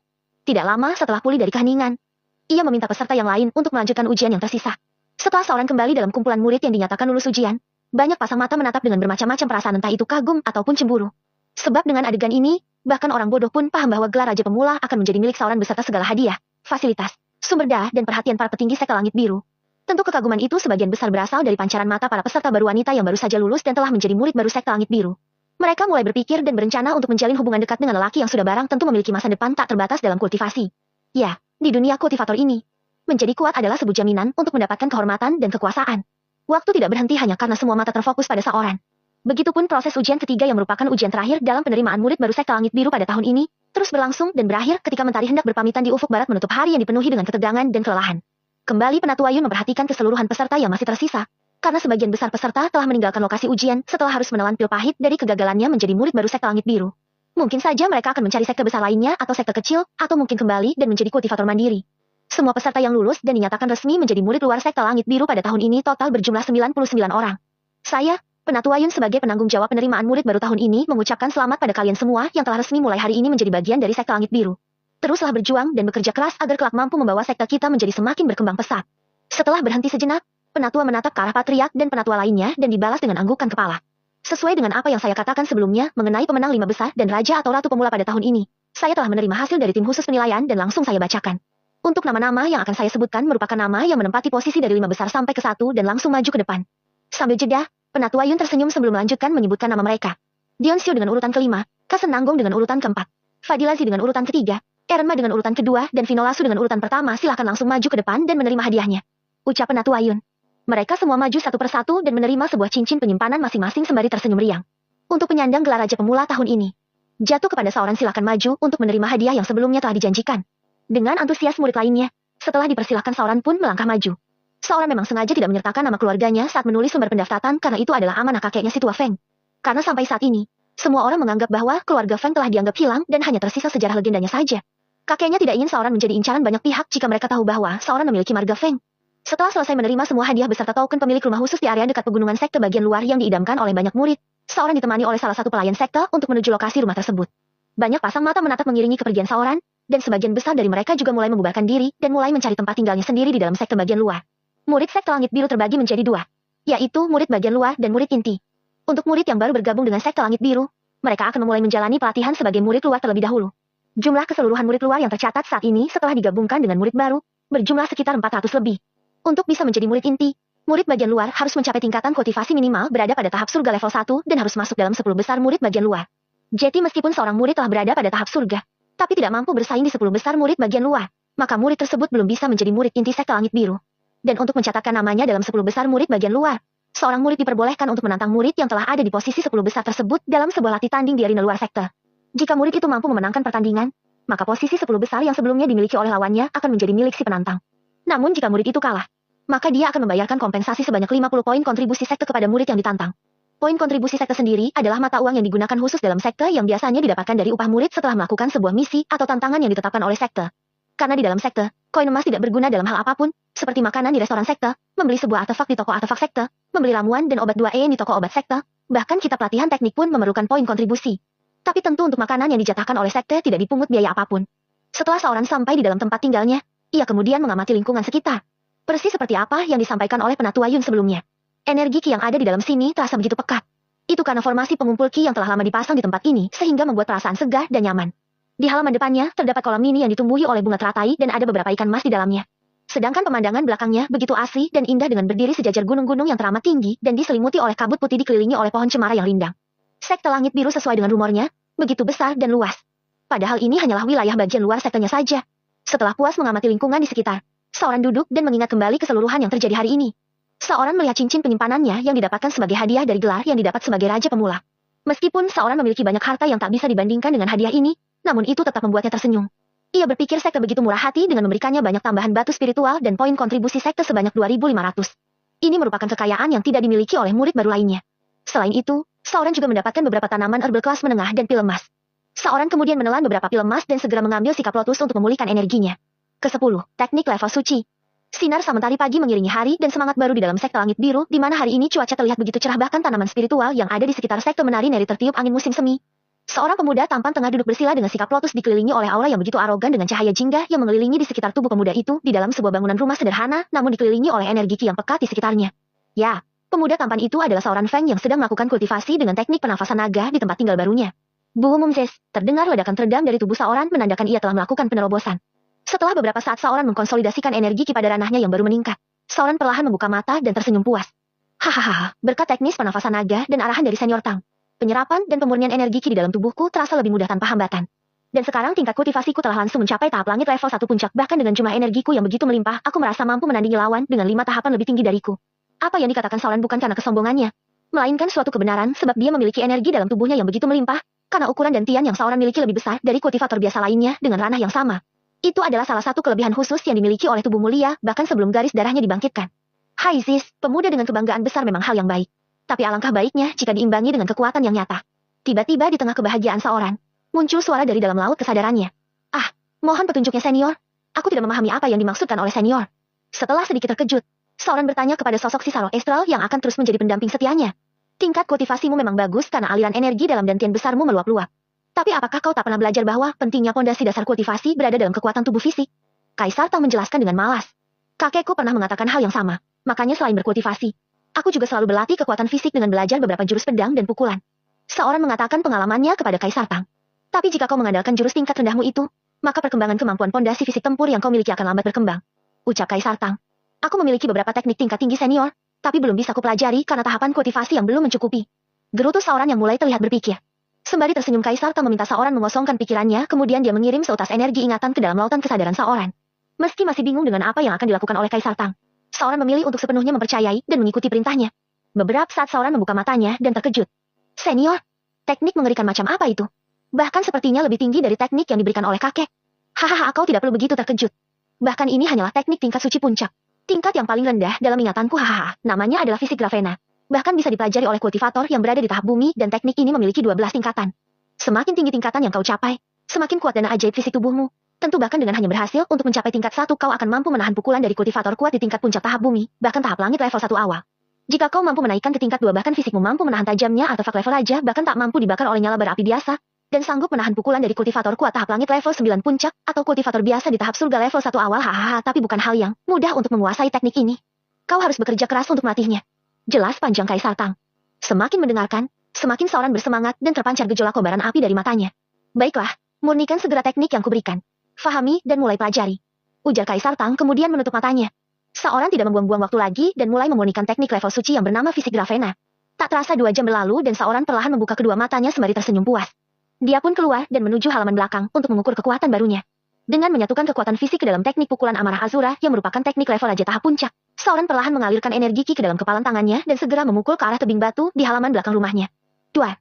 Speaker 1: Tidak lama setelah pulih dari keheningan, ia meminta peserta yang lain untuk melanjutkan ujian yang tersisa. Setelah seorang kembali dalam kumpulan murid yang dinyatakan lulus ujian, banyak pasang mata menatap dengan bermacam-macam perasaan entah itu kagum ataupun cemburu. Sebab dengan adegan ini, bahkan orang bodoh pun paham bahwa gelar Raja Pemula akan menjadi milik seorang beserta segala hadiah, fasilitas, sumber daya dan perhatian para petinggi sekte langit biru. Tentu kekaguman itu sebagian besar berasal dari pancaran mata para peserta baru wanita yang baru saja lulus dan telah menjadi murid baru sekte langit biru. Mereka mulai berpikir dan berencana untuk menjalin hubungan dekat dengan lelaki yang sudah barang tentu memiliki masa depan tak terbatas dalam kultivasi. Ya, di dunia kultivator ini, menjadi kuat adalah sebuah jaminan untuk mendapatkan kehormatan dan kekuasaan. Waktu tidak berhenti hanya karena semua mata terfokus pada seorang. Begitupun proses ujian ketiga yang merupakan ujian terakhir dalam penerimaan murid baru sekte langit biru pada tahun ini, terus berlangsung dan berakhir ketika mentari hendak berpamitan di ufuk barat menutup hari yang dipenuhi dengan ketegangan dan kelelahan. Kembali Penatua Yun memperhatikan keseluruhan peserta yang masih tersisa, karena sebagian besar peserta telah meninggalkan lokasi ujian setelah harus menelan pil pahit dari kegagalannya menjadi murid baru sekte langit biru. Mungkin saja mereka akan mencari sekte besar lainnya atau sekte kecil, atau mungkin kembali dan menjadi kultivator mandiri. Semua peserta yang lulus dan dinyatakan resmi menjadi murid luar sekte langit biru pada tahun ini total berjumlah 99 orang. Saya, Penatua Yun sebagai penanggung jawab penerimaan murid baru tahun ini mengucapkan selamat pada kalian semua yang telah resmi mulai hari ini menjadi bagian dari sekte langit biru. Teruslah berjuang dan bekerja keras agar kelak mampu membawa sekte kita menjadi semakin berkembang pesat. Setelah berhenti sejenak, Penatua menatap ke arah patriark dan penatua lainnya dan dibalas dengan anggukan kepala. Sesuai dengan apa yang saya katakan sebelumnya mengenai pemenang 5 besar dan raja atau ratu pemula pada tahun ini, saya telah menerima hasil dari tim khusus penilaian dan langsung saya bacakan. Untuk nama-nama yang akan saya sebutkan merupakan nama yang menempati posisi dari 5 besar sampai ke 1 dan langsung maju ke depan. Sambil jeda, Penatua Yun tersenyum sebelum melanjutkan menyebutkan nama mereka. Dion Xiu dengan urutan kelima, Kasen Nanggong dengan urutan keempat, Fadilazi dengan urutan ketiga, Erenma dengan urutan kedua dan Vinolasu dengan urutan pertama. Silahkan langsung maju ke depan dan menerima hadiahnya. Ucap Penatua Yun. Mereka semua maju satu persatu dan menerima sebuah cincin penyimpanan masing-masing sembari tersenyum riang. Untuk penyandang gelar Raja Pemula tahun ini, jatuh kepada seorang silakan maju untuk menerima hadiah yang sebelumnya telah dijanjikan. Dengan antusias murid lainnya, setelah dipersilahkan seorang pun melangkah maju. Seorang memang sengaja tidak menyertakan nama keluarganya saat menulis sumber pendaftaran karena itu adalah amanah kakeknya si tua Feng. Karena sampai saat ini, semua orang menganggap bahwa keluarga Feng telah dianggap hilang dan hanya tersisa sejarah legendanya saja. Kakeknya tidak ingin seorang menjadi incaran banyak pihak jika mereka tahu bahwa seorang memiliki marga Feng. Setelah selesai menerima semua hadiah beserta token pemilik rumah khusus di area dekat pegunungan sekte bagian luar yang diidamkan oleh banyak murid, seorang ditemani oleh salah satu pelayan sekte untuk menuju lokasi rumah tersebut. Banyak pasang mata menatap mengiringi kepergian seorang, dan sebagian besar dari mereka juga mulai membubarkan diri dan mulai mencari tempat tinggalnya sendiri di dalam sekte bagian luar. Murid sekte langit biru terbagi menjadi dua, yaitu murid bagian luar dan murid inti. Untuk murid yang baru bergabung dengan sekte langit biru, mereka akan memulai menjalani pelatihan sebagai murid luar terlebih dahulu. Jumlah keseluruhan murid luar yang tercatat saat ini setelah digabungkan dengan murid baru, berjumlah sekitar 400 lebih. Untuk bisa menjadi murid inti, murid bagian luar harus mencapai tingkatan kultivasi minimal berada pada tahap surga level 1 dan harus masuk dalam 10 besar murid bagian luar. Jadi meskipun seorang murid telah berada pada tahap surga, tapi tidak mampu bersaing di 10 besar murid bagian luar, maka murid tersebut belum bisa menjadi murid inti sekte langit biru. Dan untuk mencatatkan namanya dalam 10 besar murid bagian luar, seorang murid diperbolehkan untuk menantang murid yang telah ada di posisi 10 besar tersebut dalam sebuah latih tanding di arena luar sekte. Jika murid itu mampu memenangkan pertandingan, maka posisi 10 besar yang sebelumnya dimiliki oleh lawannya akan menjadi milik si penantang. Namun jika murid itu kalah, maka dia akan membayarkan kompensasi sebanyak 50 poin kontribusi sekte kepada murid yang ditantang. Poin kontribusi sekte sendiri adalah mata uang yang digunakan khusus dalam sekte yang biasanya didapatkan dari upah murid setelah melakukan sebuah misi atau tantangan yang ditetapkan oleh sekte. Karena di dalam sekte, koin emas tidak berguna dalam hal apapun, seperti makanan di restoran sekte, membeli sebuah artefak di toko artefak sekte, membeli ramuan dan obat 2E di toko obat sekte, bahkan kitab pelatihan teknik pun memerlukan poin kontribusi. Tapi tentu untuk makanan yang dijatahkan oleh sekte tidak dipungut biaya apapun. Setelah seorang sampai di dalam tempat tinggalnya, ia kemudian mengamati lingkungan sekitar. Persis seperti apa yang disampaikan oleh penatua Yun sebelumnya. Energi Ki yang ada di dalam sini terasa begitu pekat. Itu karena formasi pengumpul Ki yang telah lama dipasang di tempat ini sehingga membuat perasaan segar dan nyaman. Di halaman depannya terdapat kolam mini yang ditumbuhi oleh bunga teratai dan ada beberapa ikan mas di dalamnya. Sedangkan pemandangan belakangnya begitu asri dan indah dengan berdiri sejajar gunung-gunung yang teramat tinggi dan diselimuti oleh kabut putih dikelilingi oleh pohon cemara yang rindang. Sekte langit biru sesuai dengan rumornya, begitu besar dan luas. Padahal ini hanyalah wilayah bagian luar sektenya saja. Setelah puas mengamati lingkungan di sekitar, seorang duduk dan mengingat kembali keseluruhan yang terjadi hari ini. Seorang melihat cincin penyimpanannya yang didapatkan sebagai hadiah dari gelar yang didapat sebagai Raja Pemula. Meskipun seorang memiliki banyak harta yang tak bisa dibandingkan dengan hadiah ini, namun itu tetap membuatnya tersenyum. Ia berpikir sekte begitu murah hati dengan memberikannya banyak tambahan batu spiritual dan poin kontribusi sekte sebanyak 2.500. Ini merupakan kekayaan yang tidak dimiliki oleh murid baru lainnya. Selain itu, seorang juga mendapatkan beberapa tanaman herbal kelas menengah dan pil emas. Seorang kemudian menelan beberapa pil emas dan segera mengambil sikap lotus untuk memulihkan energinya. Ke-10, teknik level suci. Sinar samantari pagi mengiringi hari dan semangat baru di dalam sekte langit biru, di mana hari ini cuaca terlihat begitu cerah bahkan tanaman spiritual yang ada di sekitar sekte menari-nari tertiup angin musim semi. Seorang pemuda tampan tengah duduk bersila dengan sikap lotus dikelilingi oleh aura yang begitu arogan dengan cahaya jingga yang mengelilingi di sekitar tubuh pemuda itu di dalam sebuah bangunan rumah sederhana namun dikelilingi oleh energi Ki yang pekat di sekitarnya. Ya, pemuda tampan itu adalah seorang Feng yang sedang melakukan kultivasi dengan teknik pernafasan naga di tempat tinggal barunya. Bumumzes, terdengar ledakan teredam dari tubuh seorang menandakan ia telah melakukan penerobosan. Setelah beberapa saat seorang mengkonsolidasikan energi Ki pada ranahnya yang baru meningkat, seorang perlahan membuka mata dan tersenyum puas. Hahaha, berkat teknis pernafasan naga dan arahan dari Senior Tang, penyerapan dan pemurnian energi Ki di dalam tubuhku terasa lebih mudah tanpa hambatan. Dan sekarang tingkat kultivasiku telah langsung mencapai tahap langit level 1 puncak bahkan dengan jumlah energiku yang begitu melimpah aku merasa mampu menandingi lawan dengan 5 tahapan lebih tinggi dariku. Apa yang dikatakan seorang bukan karena kesombongannya, melainkan suatu kebenaran sebab dia memiliki energi dalam tubuhnya yang begitu melimpah, karena ukuran dan tian yang seorang miliki lebih besar dari kultivator biasa lainnya dengan ranah yang sama. Itu adalah salah satu kelebihan khusus yang dimiliki oleh tubuh mulia, bahkan sebelum garis darahnya dibangkitkan. Hai Zis, pemuda dengan kebanggaan besar memang hal yang baik. Tapi alangkah baiknya jika diimbangi dengan kekuatan yang nyata. Tiba-tiba di tengah kebahagiaan seorang, muncul suara dari dalam laut kesadarannya. Ah, mohon petunjuknya Senior. Aku tidak memahami apa yang dimaksudkan oleh Senior. Setelah sedikit terkejut, seorang bertanya kepada sosok Sisaro Astral yang akan terus menjadi pendamping setianya. Tingkat kultivasimu memang bagus karena aliran energi dalam dantian besarmu meluap-luap. Tapi apakah kau tak pernah belajar bahwa pentingnya pondasi dasar kultivasi berada dalam kekuatan tubuh fisik? Kaisar Tang menjelaskan dengan malas. Kakekku pernah mengatakan hal yang sama, makanya selain berkultivasi, aku juga selalu berlatih kekuatan fisik dengan belajar beberapa jurus pedang dan pukulan. Seorang mengatakan pengalamannya kepada Kaisar Tang. Tapi jika kau mengandalkan jurus tingkat rendahmu itu, maka perkembangan kemampuan pondasi fisik tempur yang kau miliki akan lambat berkembang. Ucap Kaisar Tang. Aku memiliki beberapa teknik tingkat tinggi senior, tapi belum bisa kupelajari karena tahapan kultivasi yang belum mencukupi. Gerutu seorang yang mulai terlihat berpikir. Sembari tersenyum Kaisar Tang meminta seorang mengosongkan pikirannya, kemudian dia mengirim seutas energi ingatan ke dalam lautan kesadaran seorang. Meski masih bingung dengan apa yang akan dilakukan oleh Kaisar Tang, Seorang memilih untuk sepenuhnya mempercayai dan mengikuti perintahnya. Beberapa saat seorang membuka matanya dan terkejut. Senior, teknik mengerikan macam apa itu? Bahkan sepertinya lebih tinggi dari teknik yang diberikan oleh kakek. Hahaha, kau tidak perlu begitu terkejut. Bahkan ini hanyalah teknik tingkat suci puncak. Tingkat yang paling rendah dalam ingatanku, hahaha. Namanya adalah fisik Gravena. Bahkan bisa dipelajari oleh kultivator yang berada di tahap bumi dan teknik ini memiliki 12 tingkatan. Semakin tinggi tingkatan yang kau capai, semakin kuat dana ajaib fisik tubuhmu. Tentu bahkan dengan hanya berhasil untuk mencapai tingkat 1 kau akan mampu menahan pukulan dari kultivator kuat di tingkat puncak tahap bumi, bahkan tahap langit level 1 awal. Jika kau mampu menaikkan ke tingkat 2 bahkan fisikmu mampu menahan tajamnya artefak level raja bahkan tak mampu dibakar oleh nyala bara api biasa, dan sanggup menahan pukulan dari kultivator kuat tahap langit level 9 puncak, atau kultivator biasa di tahap surga level 1 awal, hahaha, tapi bukan hal yang mudah untuk menguasai teknik ini. Kau harus bekerja keras untuk melatihnya. Jelas panjang Kaisar Tang. Semakin mendengarkan, semakin seorang bersemangat dan terpancar gejolak kobaran api dari matanya. Baiklah, murnikan segera teknik yang kuberikan. Fahami dan mulai pelajari. Ujar Kaisar Tang kemudian menutup matanya. Seorang tidak membuang-buang waktu lagi dan mulai memurnikan teknik level suci yang bernama fisik Gravena. Tak terasa 2 jam berlalu dan seorang perlahan membuka kedua matanya sembari tersenyum puas. Dia pun keluar dan menuju halaman belakang untuk mengukur kekuatan barunya. Dengan menyatukan kekuatan fisik ke dalam teknik pukulan amarah Azura yang merupakan teknik level raja tahap puncak, seorang perlahan mengalirkan energi ki ke dalam kepalan tangannya dan segera memukul ke arah tebing batu di halaman belakang rumahnya.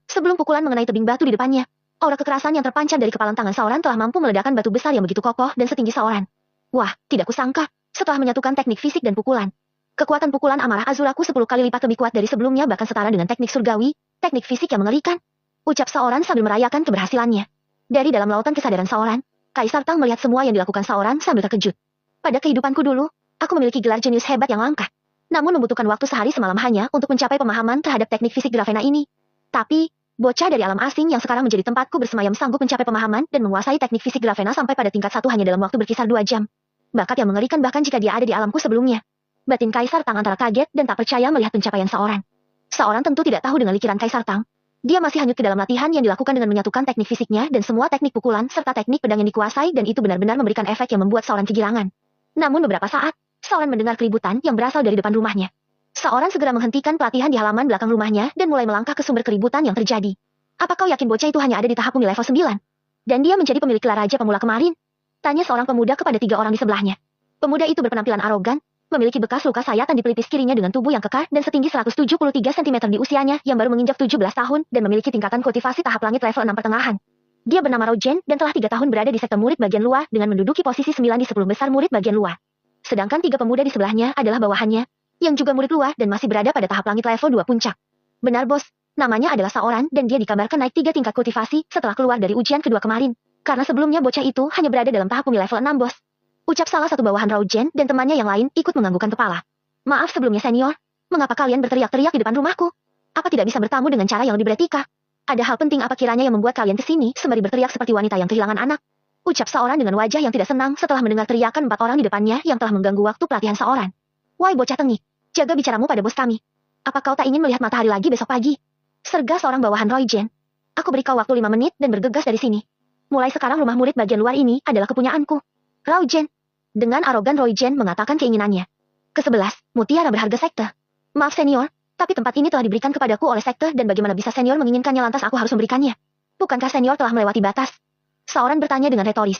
Speaker 1: Sebelum pukulan mengenai tebing batu di depannya, aura kekerasan yang terpancar dari kepalan tangan seorang telah mampu meledakkan batu besar yang begitu kokoh dan setinggi seorang. Wah, tidak kusangka, setelah menyatukan teknik fisik dan pukulan, kekuatan pukulan amarah Azuraku 10 kali lipat lebih kuat dari sebelumnya bahkan setara dengan teknik surgawi, teknik fisik yang mengerikan. Ucap seorang sambil merayakan keberhasilannya. Dari dalam lautan kesadaran seorang, Kaisar Tang melihat semua yang dilakukan seorang sambil terkejut. Pada kehidupanku dulu, aku memiliki gelar jenius hebat yang langka. Namun membutuhkan waktu sehari semalam hanya untuk mencapai pemahaman terhadap teknik fisik Gravena ini. Tapi, bocah dari alam asing yang sekarang menjadi tempatku bersemayam sanggup mencapai pemahaman dan menguasai teknik fisik Gravena sampai pada tingkat 1 hanya dalam waktu berkisar 2 jam. Bakat yang mengerikan bahkan jika dia ada di alamku sebelumnya. Batin Kaisar Tang antara kaget dan tak percaya melihat pencapaian seorang. Seorang tentu tidak tahu dengan likiran Kaisar Tang. Dia masih hanyut ke dalam latihan yang dilakukan dengan menyatukan teknik fisiknya dan semua teknik pukulan serta teknik pedang yang dikuasai dan itu benar-benar memberikan efek yang membuat seorang kegirangan. Namun beberapa saat, seorang mendengar keributan yang berasal dari depan rumahnya. Seorang segera menghentikan pelatihan di halaman belakang rumahnya dan mulai melangkah ke sumber keributan yang terjadi. Apa kau yakin bocah itu hanya ada di tahap bumi level 9? Dan dia menjadi pemilik gelar raja pemula kemarin? Tanya seorang pemuda kepada 3 orang di sebelahnya. Pemuda itu berpenampilan arogan, memiliki bekas luka sayatan di pelipis kirinya dengan tubuh yang kekar dan setinggi 173 cm di usianya yang baru menginjak 17 tahun dan memiliki tingkatan kultivasi tahap langit level 6 pertengahan. Dia bernama Rogen dan telah 3 tahun berada di sekte murid bagian luar dengan menduduki posisi 9 di 10 besar murid bagian luar. Sedangkan 3 pemuda di sebelahnya adalah bawahannya, yang juga murid luar dan masih berada pada tahap langit level 2 puncak. Benar bos, namanya adalah seorang dan dia dikabarkan naik 3 tingkat kultivasi setelah keluar dari ujian kedua kemarin. Karena sebelumnya bocah itu hanya berada dalam tahap bumi level 6 bos. Ucap salah satu bawahan Rogen dan temannya yang lain ikut menganggukkan kepala. Maaf sebelumnya senior, mengapa kalian berteriak-teriak di depan rumahku? Apa tidak bisa bertamu dengan cara yang lebih beretika? Ada hal penting apa kiranya yang membuat kalian kesini sembari berteriak seperti wanita yang kehilangan anak? Ucap seorang dengan wajah yang tidak senang setelah mendengar teriakan 4 orang di depannya yang telah mengganggu waktu pelatihan seorang. Wahai bocah tengik, jaga bicaramu pada bos kami. Apa kau tak ingin melihat matahari lagi besok pagi? Serga seorang bawahan Rogen. Aku beri kau waktu 5 menit dan bergegas dari sini. Mulai sekarang rumah murid bagian luar ini adalah kepunyaanku. Rogen. Dengan arogan Rogen mengatakan keinginannya. Ke-11, mutiara berharga sekte. Maaf senior, tapi tempat ini telah diberikan kepadaku oleh sekte dan bagaimana bisa senior menginginkannya lantas aku harus memberikannya? Bukankah senior telah melewati batas? Seorang bertanya dengan retoris.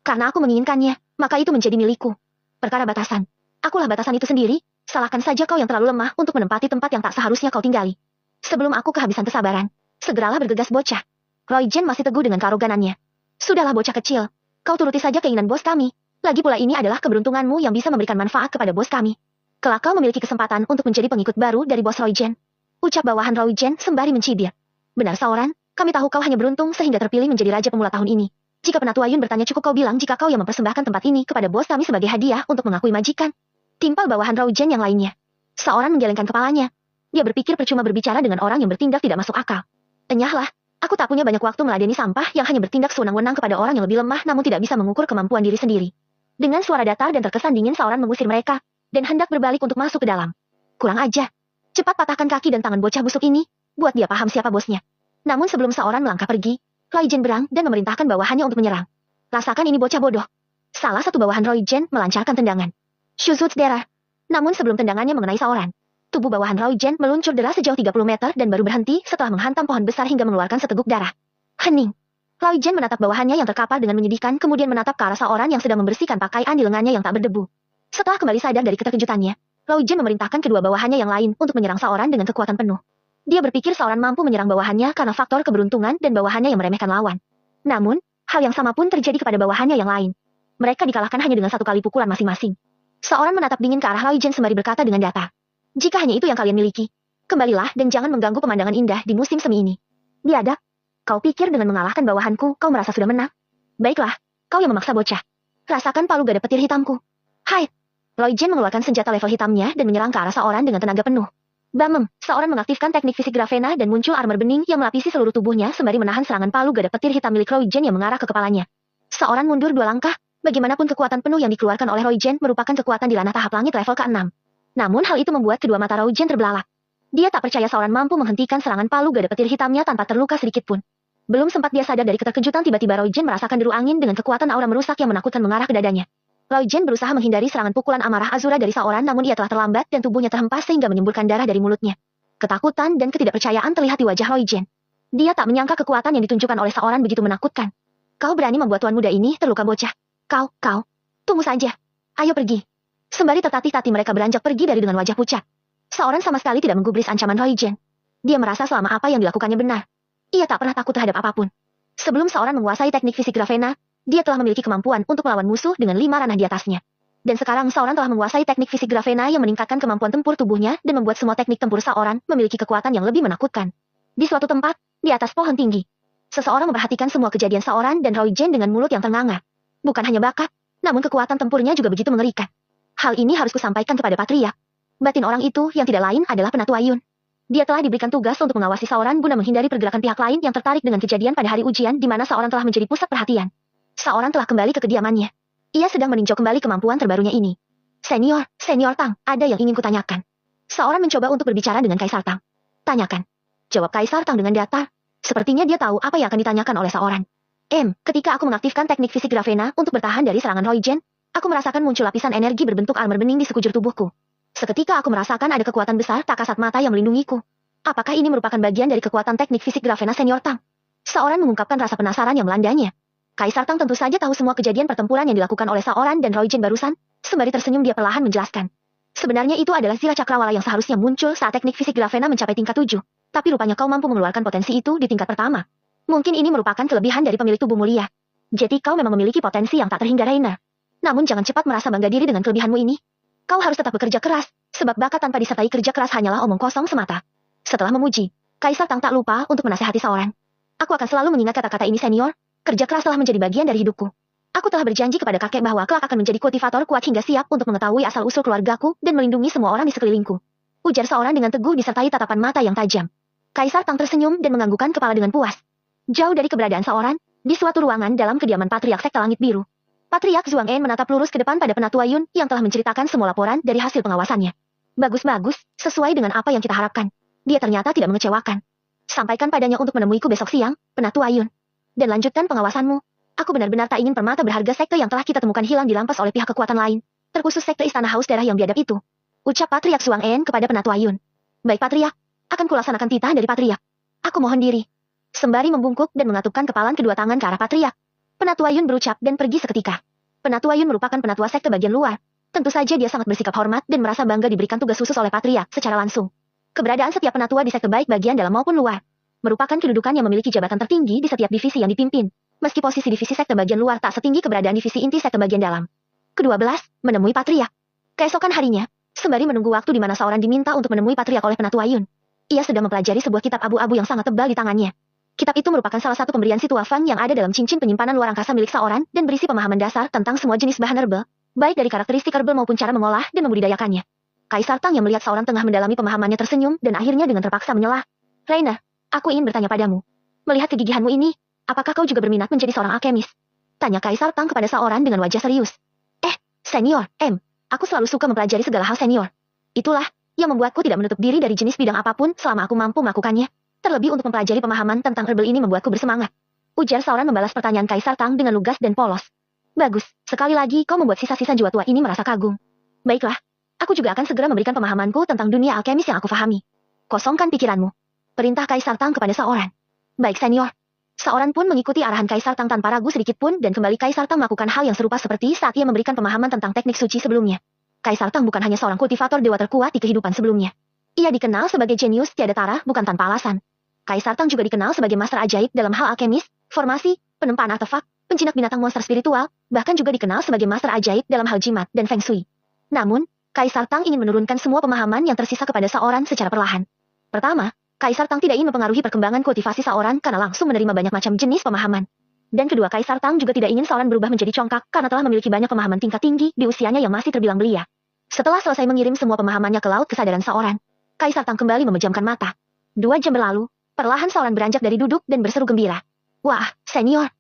Speaker 1: Karena aku menginginkannya, maka itu menjadi milikku. Perkara batasan. Akulah batasan itu sendiri, salahkan saja kau yang terlalu lemah untuk menempati tempat yang tak seharusnya kau tinggali. Sebelum aku kehabisan kesabaran, segeralah bergegas bocah. Rogen masih teguh dengan kearoganannya. Sudahlah bocah kecil, kau turuti saja keinginan bos kami. Lagi pula ini adalah keberuntunganmu yang bisa memberikan manfaat kepada bos kami. Kelak kau memiliki kesempatan untuk menjadi pengikut baru dari bos Rogen. Ucap bawahan Rogen sembari mencibir. Benar seorang, kami tahu kau hanya beruntung sehingga terpilih menjadi raja pemula tahun ini. Jika Penatua Yun bertanya cukup kau bilang jika kau yang mempersembahkan tempat ini kepada bos kami sebagai hadiah untuk mengakui majikan. Timpal bawahan Rogen yang lainnya. Seorang menggelengkan kepalanya. Dia berpikir percuma berbicara dengan orang yang bertindak tidak masuk akal. Enyahlah, aku tak punya banyak waktu meladeni sampah yang hanya bertindak sewenang-wenang kepada orang yang lebih lemah namun tidak bisa mengukur kemampuan diri sendiri. Dengan suara datar dan terkesan dingin seorang mengusir mereka, dan hendak berbalik untuk masuk ke dalam. Kurang aja. Cepat patahkan kaki dan tangan bocah busuk ini, buat dia paham siapa bosnya. Namun sebelum seorang melangkah pergi, Rogen berang dan memerintahkan bawahannya untuk menyerang. Rasakan ini bocah bodoh. Salah satu bawahan Rogen melancarkan tendangan. Shuzutsu Dera. Namun sebelum tendangannya mengenai seorang, tubuh bawahan Rogen meluncur deras sejauh 30 meter dan baru berhenti setelah menghantam pohon besar hingga mengeluarkan seteguk darah. Hening. Rogen menatap bawahannya yang terkapar dengan menyedihkan kemudian menatap ke arah seorang yang sedang membersihkan pakaian di lengannya yang tak berdebu. Setelah kembali sadar dari keterkejutannya, Lao Jen memerintahkan kedua bawahannya yang lain untuk menyerang Saoran dengan kekuatan penuh. Dia berpikir Saoran mampu menyerang bawahannya karena faktor keberuntungan dan bawahannya yang meremehkan lawan. Namun, hal yang sama pun terjadi kepada bawahannya yang lain. Mereka dikalahkan hanya dengan satu kali pukulan masing-masing. Saoran menatap dingin ke arah Lao Jen sembari berkata dengan datar. Jika hanya itu yang kalian miliki, kembalilah dan jangan mengganggu pemandangan indah di musim semi ini. Biadab, kau pikir dengan mengalahkan bawahanku kau merasa sudah menang? Baiklah, kau yang memaksa bocah. Rasakan palu gada petir hitamku. Hai! Lao Jen mengeluarkan senjata level hitamnya dan menyerang ke arah Saoran dengan tenaga penuh. Bamem, Saoran mengaktifkan teknik fisik Gravena dan muncul armor bening yang melapisi seluruh tubuhnya sembari menahan serangan palu gada petir hitam milik Lao Jen yang mengarah ke kepalanya. Saoran mundur 2 langkah, bagaimanapun kekuatan penuh yang dikeluarkan oleh Lao Jen merupakan kekuatan di ranah tahap langit level ke-6. Namun hal itu membuat kedua mata Lao Jen terbelalak. Dia tak percaya Saoran mampu menghentikan serangan palu gada petir hitamnya tanpa terluka sedikit pun. Belum sempat dia sadar dari keterkejutan tiba-tiba Lao Jen merasakan deru angin dengan kekuatan aura merusak yang menakutkan mengarah ke dadanya. Lao Jen berusaha menghindari serangan pukulan amarah Azura dari Saoran namun ia telah terlambat dan tubuhnya terhempas sehingga menyemburkan darah dari mulutnya. Ketakutan dan ketidakpercayaan terlihat di wajah Lao Jen. Dia tak menyangka kekuatan yang ditunjukkan oleh Saoran begitu menakutkan. Kau berani membuat tuan muda ini terluka bocah. Kau. Tunggu saja. Ayo pergi. Sembari tertatih-tatih mereka beranjak pergi dari dengan wajah pucat. Saoran sama sekali tidak menggubris ancaman Lao Jen. Dia merasa selama apa yang dilakukannya benar. Ia tak pernah takut terhadap apapun. Sebelum Saoran menguasai teknik fisik Gravena, dia telah memiliki kemampuan untuk melawan musuh dengan 5 ranah di atasnya. Dan sekarang Saoran telah menguasai teknik fisik Gravena yang meningkatkan kemampuan tempur tubuhnya dan membuat semua teknik tempur Saoran memiliki kekuatan yang lebih menakutkan. Di suatu tempat, di atas pohon tinggi, seseorang memperhatikan semua kejadian Saoran dan Lao Jen dengan mulut yang ternganga. Bukan hanya bakat, namun kekuatan tempurnya juga begitu mengerikan. Hal ini harus kusampaikan kepada Patriark. Batin orang itu yang tidak lain adalah Penatua Yun. Dia telah diberikan tugas untuk mengawasi Saoran guna menghindari pergerakan pihak lain yang tertarik dengan kejadian pada hari ujian di mana Saoran telah menjadi pusat perhatian. Saoran telah kembali ke kediamannya. Ia sedang meninjau kembali kemampuan terbarunya ini. Senior Tang, ada yang ingin kutanyakan. Saoran mencoba untuk berbicara dengan Kaisar Tang. Tanyakan. Jawab Kaisar Tang dengan datar. Sepertinya dia tahu apa yang akan ditanyakan oleh Saoran. Ketika aku mengaktifkan teknik fisik Gravena untuk bertahan dari serangan Lao Jen, aku merasakan muncul lapisan energi berbentuk armor bening di sekujur tubuhku. Seketika aku merasakan ada kekuatan besar tak kasat mata yang melindungiku. Apakah ini merupakan bagian dari kekuatan teknik fisik Gravena Senior Tang? Saoran mengungkapkan rasa penasaran yang melandanya. Kaisar Tang tentu saja tahu semua kejadian pertempuran yang dilakukan oleh Saoran dan Lao Jen barusan, sembari tersenyum dia perlahan menjelaskan. Sebenarnya itu adalah sila cakrawala yang seharusnya muncul saat teknik fisik Gravena mencapai tingkat 7, tapi rupanya kau mampu mengeluarkan potensi itu di tingkat pertama. Mungkin ini merupakan kelebihan dari pemilik tubuh mulia. Jadi kau memang memiliki potensi yang tak terhingga Reina. Namun jangan cepat merasa bangga diri dengan kelebihanmu ini. Kau harus tetap bekerja keras, sebab bakat tanpa disertai kerja keras hanyalah omong kosong semata. Setelah memuji, Kaisar Tang tak lupa untuk menasihati Saoran. Aku akan selalu mengingat kata-kata ini senior. Kerja keras telah menjadi bagian dari hidupku. Aku telah berjanji kepada kakek bahwa kelak akan menjadi kultivator kuat hingga siap untuk mengetahui asal-usul keluargaku dan melindungi semua orang di sekelilingku. Ujar Saoran dengan teguh disertai tatapan mata yang tajam. Kaisar Tang tersenyum dan menganggukkan kepala dengan puas. Jauh dari keberadaan Saoran, di suatu ruangan dalam kediaman Patriark Sekte Langit Biru, Patriark Zhuang En menatap lurus ke depan pada Penatua Yun yang telah menceritakan semua laporan dari hasil pengawasannya. Bagus, sesuai dengan apa yang kita harapkan. Dia ternyata tidak mengecewakan. Sampaikan padanya untuk menemuiku besok siang, Penatua Yun. Dan lanjutkan pengawasanmu. Aku benar-benar tak ingin permata berharga sekte yang telah kita temukan hilang dirampas oleh pihak kekuatan lain, terkhusus sekte Istana Haus Darah yang biadab itu. Ucap Patriark Zhuang En kepada Penatua Yun. Baik Patriark, akan kulaksanakan titah dari Patriark. Aku mohon diri. Sembari membungkuk dan mengatupkan kepalan kedua tangan ke arah Patriark, Penatua Yun berucap dan pergi seketika. Penatua Yun merupakan penatua sekte bagian luar. Tentu saja dia sangat bersikap hormat dan merasa bangga diberikan tugas khusus oleh Patriark secara langsung. Keberadaan setiap penatua di sekte baik bagian dalam maupun luar merupakan kedudukan yang memiliki jabatan tertinggi di setiap divisi yang dipimpin, meski posisi divisi sekte bagian luar tak setinggi keberadaan divisi inti sekte bagian dalam. Ke-12, menemui Patriark. Keesokan harinya, sembari menunggu waktu di mana Saoran diminta untuk menemui Patriark oleh Penatua Yun, ia sedang mempelajari sebuah kitab abu-abu yang sangat tebal di tangannya. Kitab itu merupakan salah satu pemberian si Tua Fang yang ada dalam cincin penyimpanan luar angkasa milik Saoran dan berisi pemahaman dasar tentang semua jenis bahan herbal, baik dari karakteristik herbal maupun cara mengolah dan membudidayakannya. Kaisar Tang yang melihat Saoran tengah mendalami pemahamannya tersenyum dan akhirnya dengan terpaksa menyelah. Reina, aku ingin bertanya padamu. Melihat kegigihanmu ini, apakah kau juga berminat menjadi seorang alkemis? Tanya Kaisar Tang kepada Saoran dengan wajah serius. Senior, aku selalu suka mempelajari segala hal senior. Itulah yang membuatku tidak menutup diri dari jenis bidang apapun selama aku mampu melakukannya. Terlebih untuk mempelajari pemahaman tentang herbal ini membuatku bersemangat. Ujar Saoran membalas pertanyaan Kaisar Tang dengan lugas dan polos. Bagus, sekali lagi kau membuat sisa-sisa jiwa tua ini merasa kagum. Baiklah, aku juga akan segera memberikan pemahamanku tentang dunia alkemis yang aku fahami. Kosongkan pikiranmu. Perintah Kaisar Tang kepada Saoran. Baik senior. Saoran pun mengikuti arahan Kaisar Tang tanpa ragu sedikit pun dan kembali Kaisar Tang melakukan hal yang serupa seperti saat ia memberikan pemahaman tentang teknik suci sebelumnya. Kaisar Tang bukan hanya seorang kultivator dewa terkuat di kehidupan sebelumnya. Ia dikenal sebagai jenius tiada tara bukan tanpa alasan. Kaisar Tang juga dikenal sebagai master ajaib dalam hal alkemis, formasi, penempaan artefak, penjinak binatang monster spiritual, bahkan juga dikenal sebagai master ajaib dalam hal jimat dan feng shui. Namun, Kaisar Tang ingin menurunkan semua pemahaman yang tersisa kepada seorang secara perlahan. Pertama, Kaisar Tang tidak ingin mempengaruhi perkembangan kultivasi seorang karena langsung menerima banyak macam jenis pemahaman. Dan kedua, Kaisar Tang juga tidak ingin seorang berubah menjadi congkak karena telah memiliki banyak pemahaman tingkat tinggi di usianya yang masih terbilang belia. Setelah selesai mengirim semua pemahamannya ke laut kesadaran seorang, Kaisar Tang kembali memejamkan mata. 2 jam berlalu, perlahan seorang beranjak dari duduk dan berseru gembira. Wah, senior,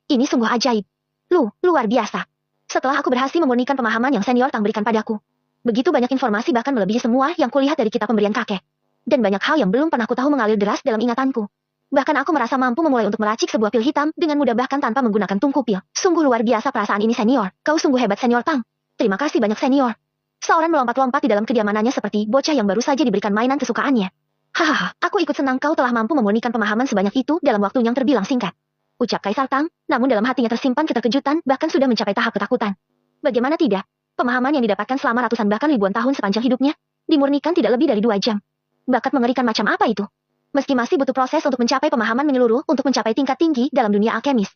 Speaker 1: ini sungguh ajaib. Luar biasa. Setelah aku berhasil memurnikan pemahaman yang senior Tang berikan padaku. Begitu banyak informasi bahkan melebihi semua yang kulihat dari kitab pemberian kakek. Dan banyak hal yang belum pernah kutahu mengalir deras dalam ingatanku. Bahkan aku merasa mampu memulai untuk meracik sebuah pil hitam dengan mudah bahkan tanpa menggunakan tungku pil. Sungguh luar biasa perasaan ini senior. Kau sungguh hebat senior Tang. Terima kasih banyak senior. Seorang melompat-lompat di dalam kediamanannya seperti bocah yang baru saja diberikan mainan kesukaannya. Hahaha, aku ikut senang kau telah mampu memurnikan pemahaman sebanyak itu dalam waktu yang terbilang singkat. Ucap Kaisar Tang, namun dalam hatinya tersimpan keterkejutan bahkan sudah mencapai tahap ketakutan. Bagaimana tidak? Pemahaman yang didapatkan selama ratusan bahkan ribuan tahun sepanjang hidupnya, dimurnikan tidak lebih dari 2 jam. Bakat mengerikan macam apa itu? Meski masih butuh proses untuk mencapai pemahaman menyeluruh untuk mencapai tingkat tinggi dalam dunia alkemis.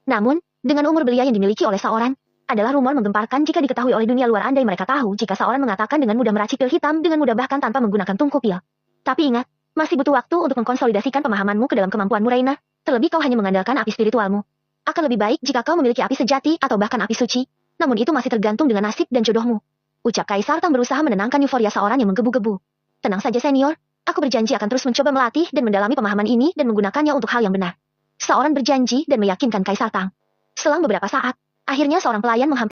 Speaker 1: Namun, dengan umur belia yang dimiliki oleh seorang, adalah rumor menggemparkan jika diketahui oleh dunia luar andai mereka tahu jika seorang mengatakan dengan mudah meracik pil hitam dengan mudah bahkan tanpa menggunakan tungku pil. Tapi ingat, masih butuh waktu untuk mengkonsolidasikan pemahamanmu ke dalam kemampuanmu Reina, terlebih kau hanya mengandalkan api spiritualmu. Akan lebih baik jika kau memiliki api sejati atau bahkan api suci, namun itu masih tergantung dengan nasib dan jodohmu. Ucap Kaisar Tang berusaha menenangkan euforia seorang yang menggebu-gebu. Tenang saja senior. Aku berjanji akan terus mencoba melatih dan mendalami pemahaman ini dan menggunakannya untuk hal yang benar. Seorang berjanji dan meyakinkan Kaisar Tang. Selang beberapa saat, akhirnya seorang pelayan menghampiri